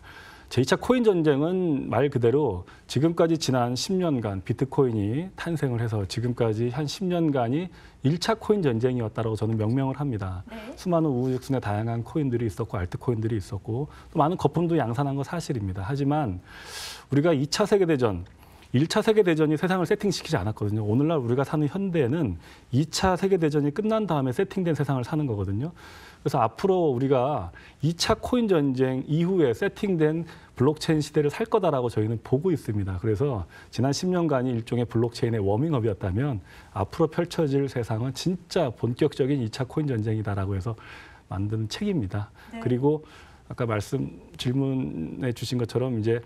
제2차 코인 전쟁은 말 그대로 지금까지 지난 10년간 비트코인이 탄생을 해서 지금까지 한 10년간이 1차 코인 전쟁이었다고 저는 명명을 합니다. 네. 수많은 우후죽순의 다양한 코인들이 있었고 알트코인들이 있었고 또 많은 거품도 양산한 거 사실입니다. 하지만 우리가 2차 세계대전 1차 세계대전이 세상을 세팅시키지 않았거든요. 오늘날 우리가 사는 현대에는 2차 세계대전이 끝난 다음에 세팅된 세상을 사는 거거든요. 그래서 앞으로 우리가 2차 코인 전쟁 이후에 세팅된 블록체인 시대를 살 거다라고 저희는 보고 있습니다. 그래서 지난 10년간이 일종의 블록체인의 워밍업이었다면 앞으로 펼쳐질 세상은 진짜 본격적인 2차 코인 전쟁이다라고 해서 만든 책입니다. 네. 그리고 아까 질문해 주신 것처럼 이제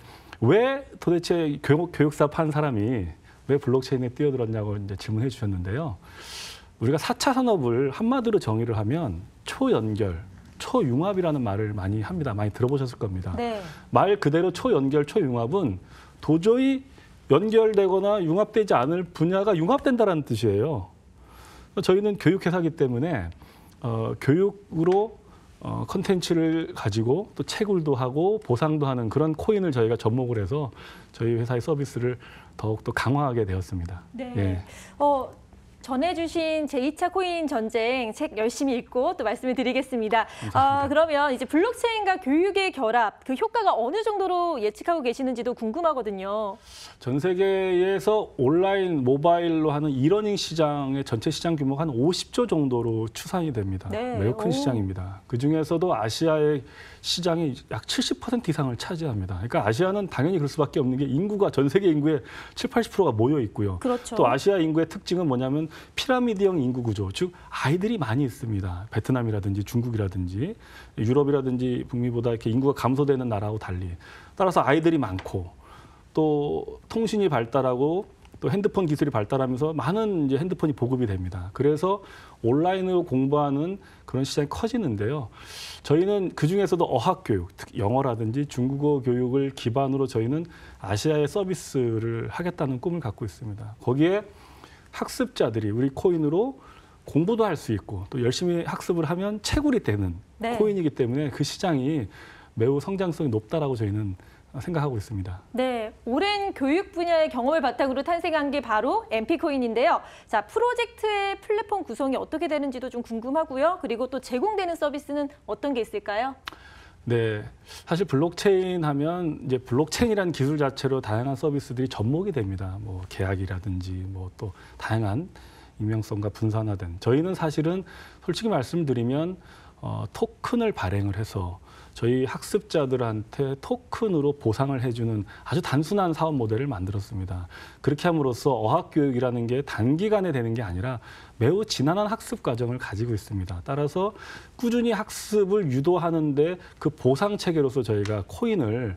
왜 도대체 교육사업 한 사람이 왜 블록체인에 뛰어들었냐고 이제 질문해 주셨는데요. 우리가 4차 산업을 한마디로 정의를 하면 초연결, 초융합이라는 말을 많이 합니다. 많이 들어보셨을 겁니다. 네. 말 그대로 초연결, 초융합은 도저히 연결되거나 융합되지 않을 분야가 융합된다는 뜻이에요. 저희는 교육회사이기 때문에 교육으로 컨텐츠를 가지고 또 채굴도 하고 보상도 하는 그런 코인을 저희가 접목을 해서 저희 회사의 서비스를 더욱더 강화하게 되었습니다. 네. 예. 전해주신 제2차 코인 전쟁 책 열심히 읽고 또 말씀을 드리겠습니다. 감사합니다. 그러면 이제 블록체인과 교육의 결합, 그 효과가 어느 정도로 예측하고 계시는지도 궁금하거든요. 전 세계에서 온라인 모바일로 하는 이러닝 시장의 전체 시장 규모가 한 50조 정도로 추산이 됩니다. 네. 매우 큰 오. 시장입니다. 그중에서도 아시아의 시장이 약 70% 이상을 차지합니다. 그러니까 아시아는 당연히 그럴 수밖에 없는 게 인구가 전 세계 인구의 70~80%가 모여 있고요. 그렇죠. 또 아시아 인구의 특징은 뭐냐면 피라미드형 인구 구조, 즉 아이들이 많이 있습니다. 베트남이라든지 중국이라든지 유럽이라든지 북미보다 이렇게 인구가 감소되는 나라하고 달리 따라서 아이들이 많고 또 통신이 발달하고 또 핸드폰 기술이 발달하면서 많은 이제 핸드폰이 보급이 됩니다. 그래서 온라인으로 공부하는 그런 시장이 커지는데요. 저희는 그중에서도 어학교육, 특히 영어라든지 중국어 교육을 기반으로 저희는 아시아의 서비스를 하겠다는 꿈을 갖고 있습니다. 거기에 학습자들이 우리 코인으로 공부도 할 수 있고 또 열심히 학습을 하면 채굴이 되는 네. 코인이기 때문에 그 시장이 매우 성장성이 높다라고 저희는 생각하고 있습니다. 네, 오랜 교육 분야의 경험을 바탕으로 탄생한 게 바로 MP코인인데요. 자, 프로젝트의 플랫폼 구성이 어떻게 되는지도 좀 궁금하고요. 그리고 또 제공되는 서비스는 어떤 게 있을까요? 네, 사실 블록체인 하면 이제 블록체인이라는 기술 자체로 다양한 서비스들이 접목이 됩니다. 뭐 계약이라든지 뭐 또 다양한 익명성과 분산화된. 저희는 사실은 솔직히 말씀드리면 토큰을 발행을 해서 저희 학습자들한테 토큰으로 보상을 해주는 아주 단순한 사업 모델을 만들었습니다. 그렇게 함으로써 어학교육이라는 게 단기간에 되는 게 아니라 매우 지난한 학습 과정을 가지고 있습니다. 따라서 꾸준히 학습을 유도하는데 그 보상 체계로서 저희가 코인을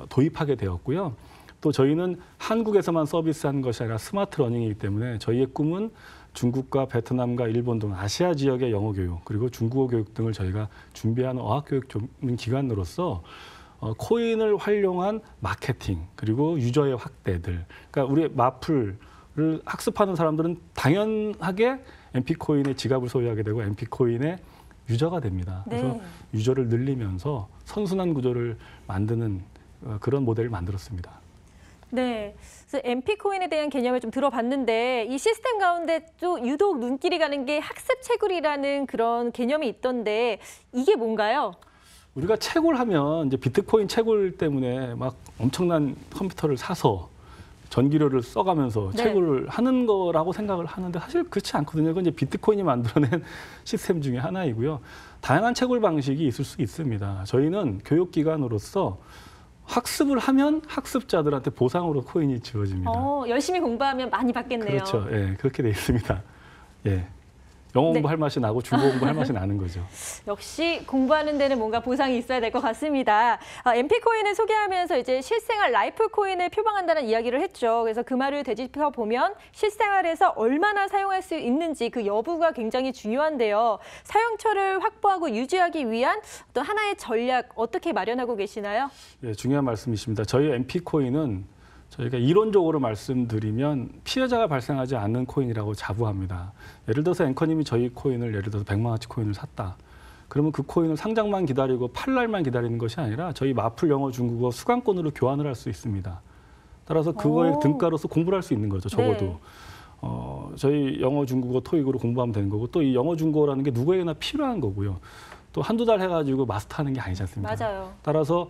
도입하게 되었고요. 또 저희는 한국에서만 서비스하는 것이 아니라 스마트 러닝이기 때문에 저희의 꿈은 중국과 베트남과 일본 등 아시아 지역의 영어 교육 그리고 중국어 교육 등을 저희가 준비하는 어학교육 전문 기관으로서 코인을 활용한 마케팅 그리고 유저의 확대들. 그러니까 우리 마플을 학습하는 사람들은 당연하게 MP코인의 지갑을 소유하게 되고 MP코인의 유저가 됩니다. 그래서 네. 유저를 늘리면서 선순환 구조를 만드는 그런 모델을 만들었습니다. 네, 그래서 MP코인에 대한 개념을 좀 들어봤는데 이 시스템 가운데 또 유독 눈길이 가는 게 학습 채굴이라는 그런 개념이 있던데 이게 뭔가요? 우리가 채굴하면 이제 비트코인 채굴 때문에 막 엄청난 컴퓨터를 사서 전기료를 써가면서 네. 채굴을 하는 거라고 생각을 하는데 사실 그렇지 않거든요. 그건 이제 비트코인이 만들어낸 시스템 중에 하나이고요. 다양한 채굴 방식이 있을 수 있습니다. 저희는 교육기관으로서 학습을 하면 학습자들한테 보상으로 코인이 주어집니다. 열심히 공부하면 많이 받겠네요. 그렇죠. 예, 그렇게 돼 있습니다. 예. 영어 네. 공부할 맛이 나고 중국어 공부할 맛이 나는 거죠. 역시 공부하는 데는 뭔가 보상이 있어야 될 것 같습니다. MP코인을 소개하면서 이제 실생활 라이프 코인을 표방한다는 이야기를 했죠. 그래서 그 말을 되짚어 보면 실생활에서 얼마나 사용할 수 있는지 그 여부가 굉장히 중요한데요. 사용처를 확보하고 유지하기 위한 어떤 하나의 전략 어떻게 마련하고 계시나요? 예, 중요한 말씀이십니다. 저희 MP코인은 저희가 이론적으로 말씀드리면 피해자가 발생하지 않는 코인이라고 자부합니다. 예를 들어서 앵커님이 저희 코인을 예를 들어서 100만 원치 코인을 샀다. 그러면 그 코인을 상장만 기다리고 팔날만 기다리는 것이 아니라 저희 마플 영어 중국어 수강권으로 교환을 할 수 있습니다. 따라서 그거의 오. 등가로서 공부를 할 수 있는 거죠. 적어도. 네. 저희 영어 중국어 토익으로 공부하면 되는 거고 또 이 영어 중국어라는 게 누구에게나 필요한 거고요. 또 한두 달 해가지고 마스터하는 게 아니지 않습니까? 맞아요. 따라서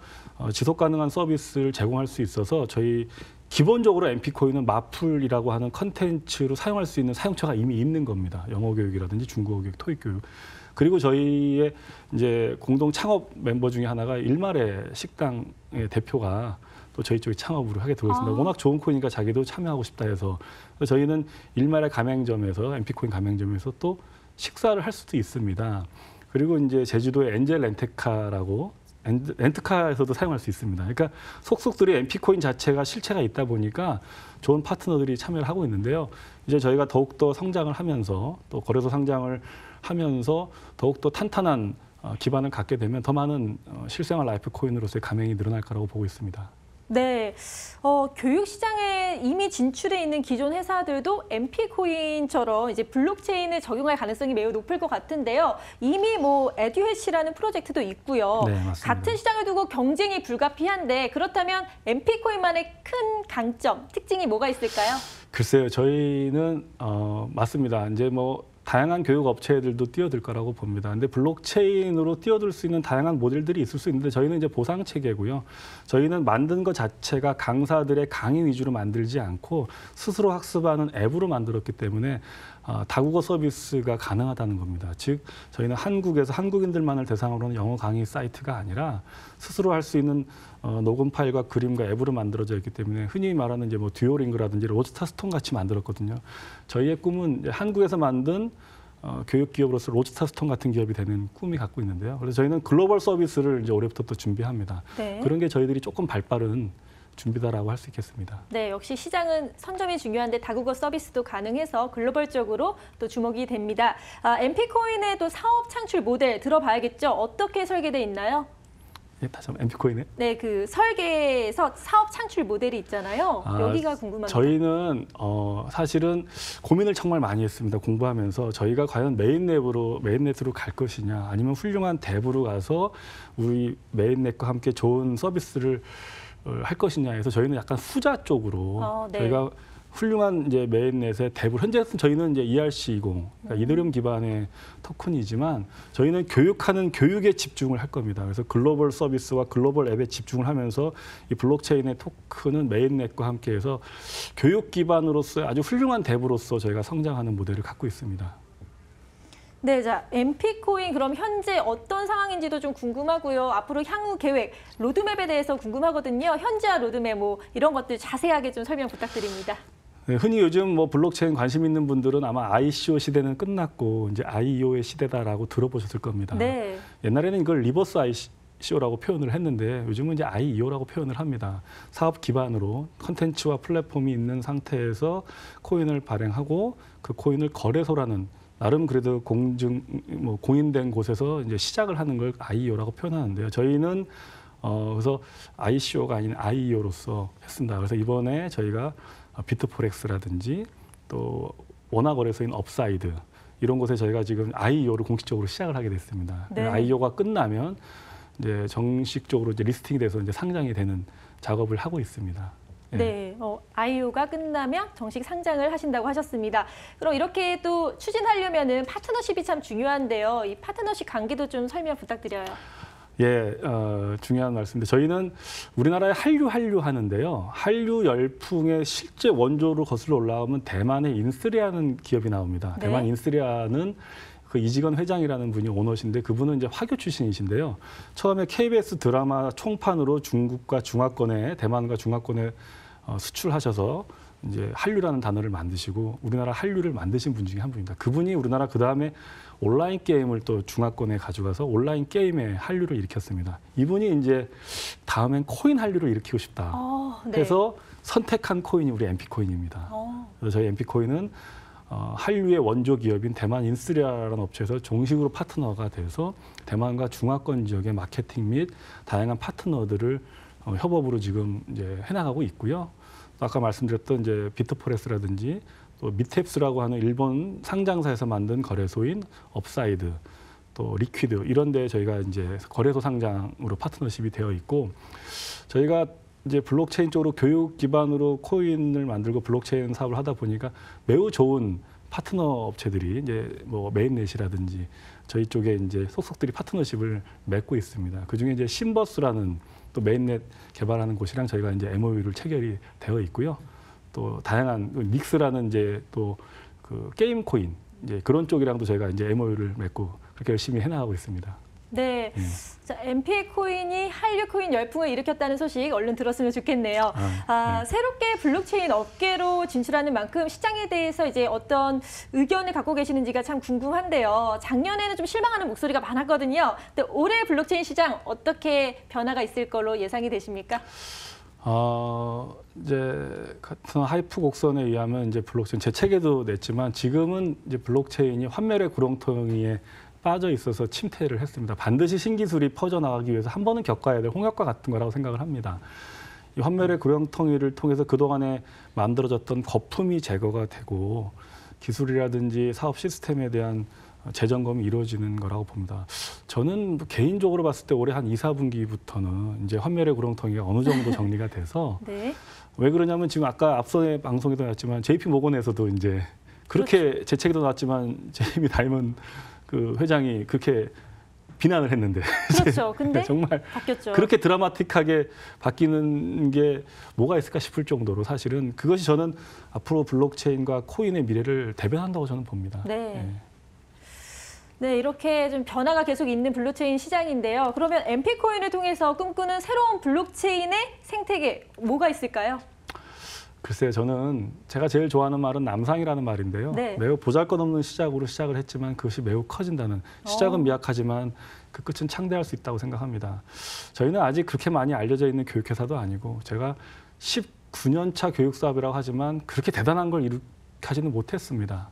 지속 가능한 서비스를 제공할 수 있어서 저희 기본적으로 MP코인은 마플이라고 하는 컨텐츠로 사용할 수 있는 사용처가 이미 있는 겁니다. 영어 교육이라든지 중국어 교육, 토익 교육. 그리고 저희의 이제 공동 창업 멤버 중에 하나가 일말의 식당의 대표가 또 저희 쪽에 창업으로 하게 되고 있습니다. 워낙 좋은 코인이니까 자기도 참여하고 싶다 해서 저희는 일말의 가맹점에서 MP코인 가맹점에서 또 식사를 할 수도 있습니다. 그리고 이제 제주도의 엔젤 렌트카라고 렌트카에서도 사용할 수 있습니다. 그러니까 속속들이 MP코인 자체가 실체가 있다 보니까 좋은 파트너들이 참여를 하고 있는데요. 이제 저희가 더욱더 성장을 하면서 또 거래소 상장을 하면서 더욱더 탄탄한 기반을 갖게 되면 더 많은 실생활 라이프 코인으로서의 가맹이 늘어날 거라고 보고 있습니다. 네, 교육 시장에 이미 진출해 있는 기존 회사들도 MP코인처럼 이제 블록체인을 적용할 가능성이 매우 높을 것 같은데요. 이미 뭐 에듀해시라는 프로젝트도 있고요. 네, 맞습니다. 같은 시장을 두고 경쟁이 불가피한데 그렇다면 MP코인만의 큰 강점, 특징이 뭐가 있을까요? 글쎄요, 저희는 맞습니다. 이제 뭐 다양한 교육 업체들도 뛰어들 거라고 봅니다. 근데 블록체인으로 뛰어들 수 있는 다양한 모델들이 있을 수 있는데 저희는 이제 보상 체계고요. 저희는 만든 것 자체가 강사들의 강의 위주로 만들지 않고 스스로 학습하는 앱으로 만들었기 때문에 다국어 서비스가 가능하다는 겁니다. 즉 저희는 한국에서 한국인들만을 대상으로 하는 영어 강의 사이트가 아니라 스스로 할 수 있는 녹음 파일과 그림과 앱으로 만들어져 있기 때문에 흔히 말하는 이제 뭐 듀오링그라든지 로즈스타 스톤 같이 만들었거든요. 저희의 꿈은 이제 한국에서 만든 교육 기업으로서 로즈스타 스톤 같은 기업이 되는 꿈이 갖고 있는데요. 그래서 저희는 글로벌 서비스를 이제 올해부터 또 준비합니다. 네. 그런 게 저희들이 조금 발빠른 준비다라고 할 수 있겠습니다. 네, 역시 시장은 선점이 중요한데 다국어 서비스도 가능해서 글로벌적으로 또 주목이 됩니다. MP코인의 또 사업 창출 모델 들어봐야겠죠? 어떻게 설계돼 있나요? 예, 다시 한번 MP코인에. 네, 그 설계에서 사업 창출 모델이 있잖아요. 여기가 궁금합니다. 저희는 사실은 고민을 정말 많이 했습니다. 공부하면서 저희가 과연 메인넷으로 갈 것이냐, 아니면 훌륭한 랩으로 가서 우리 메인넷과 함께 좋은 서비스를 할 것이냐에서 저희는 약간 후자 쪽으로 네. 저희가 훌륭한 이제 메인넷의 랩을 현재 저희는 이제 ERC20 그러니까 이더리움 기반의 토큰이지만 저희는 교육하는 교육에 집중을 할 겁니다. 그래서 글로벌 서비스와 글로벌 앱에 집중을 하면서 이 블록체인의 토큰은 메인넷과 함께해서 교육 기반으로서 아주 훌륭한 랩으로서 저희가 성장하는 모델을 갖고 있습니다. 네, 자, MP코인 그럼 현재 어떤 상황인지도 좀 궁금하고요. 앞으로 향후 계획, 로드맵에 대해서 궁금하거든요. 현재와 로드맵 뭐 이런 것들 자세하게 좀 설명 부탁드립니다. 네, 흔히 요즘 뭐 블록체인 관심 있는 분들은 아마 ICO 시대는 끝났고 이제 IEO의 시대다라고 들어보셨을 겁니다. 네. 옛날에는 이걸 리버스 ICO라고 표현을 했는데 요즘은 이제 IEO라고 표현을 합니다. 사업 기반으로 컨텐츠와 플랫폼이 있는 상태에서 코인을 발행하고 그 코인을 거래소라는 나름 그래도 공인된 곳에서 이제 시작을 하는 걸 IEO라고 표현하는데요. 저희는 그래서 ICO가 아닌 IEO로서 했습니다. 그래서 이번에 저희가 비트포렉스라든지 또 원화 거래소인 업사이드 이런 곳에 저희가 지금 IEO를 공식적으로 시작을 하게 됐습니다. 네. IEO가 끝나면 이제 정식적으로 이제 리스팅이 돼서 이제 상장이 되는 작업을 하고 있습니다. 네, IEO가 끝나면 정식 상장을 하신다고 하셨습니다. 그럼 이렇게 또 추진하려면은 파트너십이 참 중요한데요. 이 파트너십 관계도 좀 설명 부탁드려요. 예, 중요한 말씀인데 저희는 우리나라에 한류 하는데요. 한류 열풍의 실제 원조로 거슬러 올라오면 대만의 인쓰리아는 기업이 나옵니다. 네. 대만 인쓰리아는 그 이직원 회장이라는 분이 오너신데 그분은 이제 화교 출신이신데요. 처음에 KBS 드라마 총판으로 중국과 중화권에 대만과 중화권에 수출하셔서 이제 한류라는 단어를 만드시고 우리나라 한류를 만드신 분 중에 한 분입니다. 그분이 우리나라 그 다음에 온라인 게임을 또 중화권에 가져가서 온라인 게임의 한류를 일으켰습니다. 이분이 이제 다음엔 코인 한류를 일으키고 싶다. 네. 해서 선택한 코인이 우리 MP 코인입니다. 그래서 저희 MP 코인은 한류의 원조 기업인 대만 인쓰리아라는 업체에서 정식으로 파트너가 돼서 대만과 중화권 지역의 마케팅 및 다양한 파트너들을 협업으로 지금 이제 해나가고 있고요. 또 아까 말씀드렸던 이제 비트포레스라든지 또 미탭스라고 하는 일본 상장사에서 만든 거래소인 업사이드, 또 리퀴드 이런 데 저희가 이제 거래소 상장으로 파트너십이 되어 있고 저희가 이제 블록체인 쪽으로 교육 기반으로 코인을 만들고 블록체인 사업을 하다 보니까 매우 좋은 파트너 업체들이 이제 뭐 메인넷이라든지 저희 쪽에 이제 속속들이 파트너십을 맺고 있습니다. 그 중에 이제 신버스라는 또 메인넷 개발하는 곳이랑 저희가 이제 MOU를 체결이 되어 있고요. 또 다양한 믹스라는 이제 또 그 게임 코인 이제 그런 쪽이랑도 저희가 이제 MOU를 맺고 그렇게 열심히 해나가고 있습니다. 네. 자, MP 코인이 한류 코인 열풍을 일으켰다는 소식 얼른 들었으면 좋겠네요. 네. 새롭게 블록체인 업계로 진출하는 만큼 시장에 대해서 이제 어떤 의견을 갖고 계시는지가 참 궁금한데요. 작년에는 좀 실망하는 목소리가 많았거든요. 근데 올해 블록체인 시장 어떻게 변화가 있을 걸로 예상이 되십니까? 이제 같은 하이프 곡선에 의하면 이제 블록체인 제 책에도 냈지만 지금은 이제 블록체인이 환멸의 구렁텅이에 빠져 있어서 침체를 했습니다. 반드시 신기술이 퍼져나가기 위해서 한 번은 겪어야 될 홍역과 같은 거라고 생각을 합니다. 이 환멸의 구렁텅이를 통해서 그동안에 만들어졌던 거품이 제거가 되고 기술이라든지 사업 시스템에 대한 재점검이 이루어지는 거라고 봅니다. 저는 개인적으로 봤을 때 올해 한 2, 4분기부터는 이제 환멸의 구렁텅이가 어느 정도 정리가 돼서 네. 왜 그러냐면 지금 아까 앞서의 방송에도 나왔지만 JP 모건에서도 이제 그렇게 제 책에도 나왔지만 제이미 다이먼 그 회장이 그렇게 비난을 했는데 그렇죠. 근데 정말 바뀌었죠. 그렇게 드라마틱하게 바뀌는 게 뭐가 있을까 싶을 정도로 사실은 그것이 저는 앞으로 블록체인과 코인의 미래를 대변한다고 저는 봅니다. 네. 네, 이렇게 좀 변화가 계속 있는 블록체인 시장인데요. 그러면 MP 코인을 통해서 꿈꾸는 새로운 블록체인의 생태계 뭐가 있을까요? 글쎄요, 저는 제가 제일 좋아하는 말은 남상이라는 말인데요. 네. 매우 보잘것없는 시작으로 시작을 했지만 그것이 매우 커진다는 시작은 미약하지만 그 끝은 창대할 수 있다고 생각합니다. 저희는 아직 그렇게 많이 알려져 있는 교육회사도 아니고 제가 19년 차 교육사업이라고 하지만 그렇게 대단한 걸 이룩하지는 못했습니다.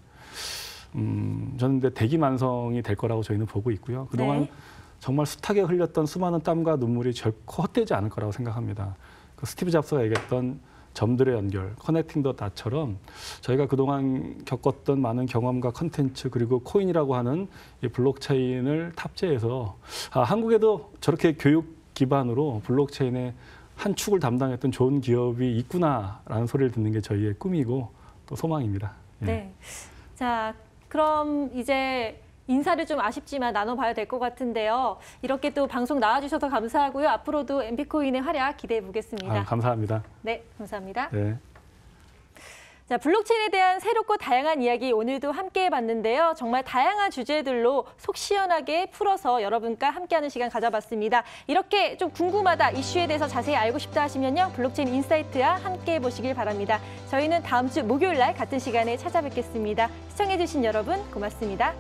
저는 근데 대기만성이 될 거라고 저희는 보고 있고요. 그동안 네. 정말 숱하게 흘렸던 수많은 땀과 눈물이 결코 헛되지 않을 거라고 생각합니다. 그 스티브 잡스가 얘기했던 점들의 연결, 커넥팅 더 닷처럼 저희가 그동안 겪었던 많은 경험과 컨텐츠 그리고 코인이라고 하는 이 블록체인을 탑재해서 한국에도 저렇게 교육 기반으로 블록체인의 한 축을 담당했던 좋은 기업이 있구나라는 소리를 듣는 게 저희의 꿈이고 또 소망입니다. 예. 네. 자, 그럼 이제 인사를 좀 아쉽지만 나눠봐야 될 것 같은데요. 이렇게 또 방송 나와주셔서 감사하고요. 앞으로도 MP 코인의 활약 기대해 보겠습니다. 감사합니다. 네, 감사합니다. 네. 자, 블록체인에 대한 새롭고 다양한 이야기 오늘도 함께 해봤는데요. 정말 다양한 주제들로 속 시원하게 풀어서 여러분과 함께하는 시간 가져봤습니다. 이렇게 좀 궁금하다, 이슈에 대해서 자세히 알고 싶다 하시면요. 블록체인 인사이트와 함께 해보시길 바랍니다. 저희는 다음 주 목요일 날 같은 시간에 찾아뵙겠습니다. 시청해주신 여러분 고맙습니다.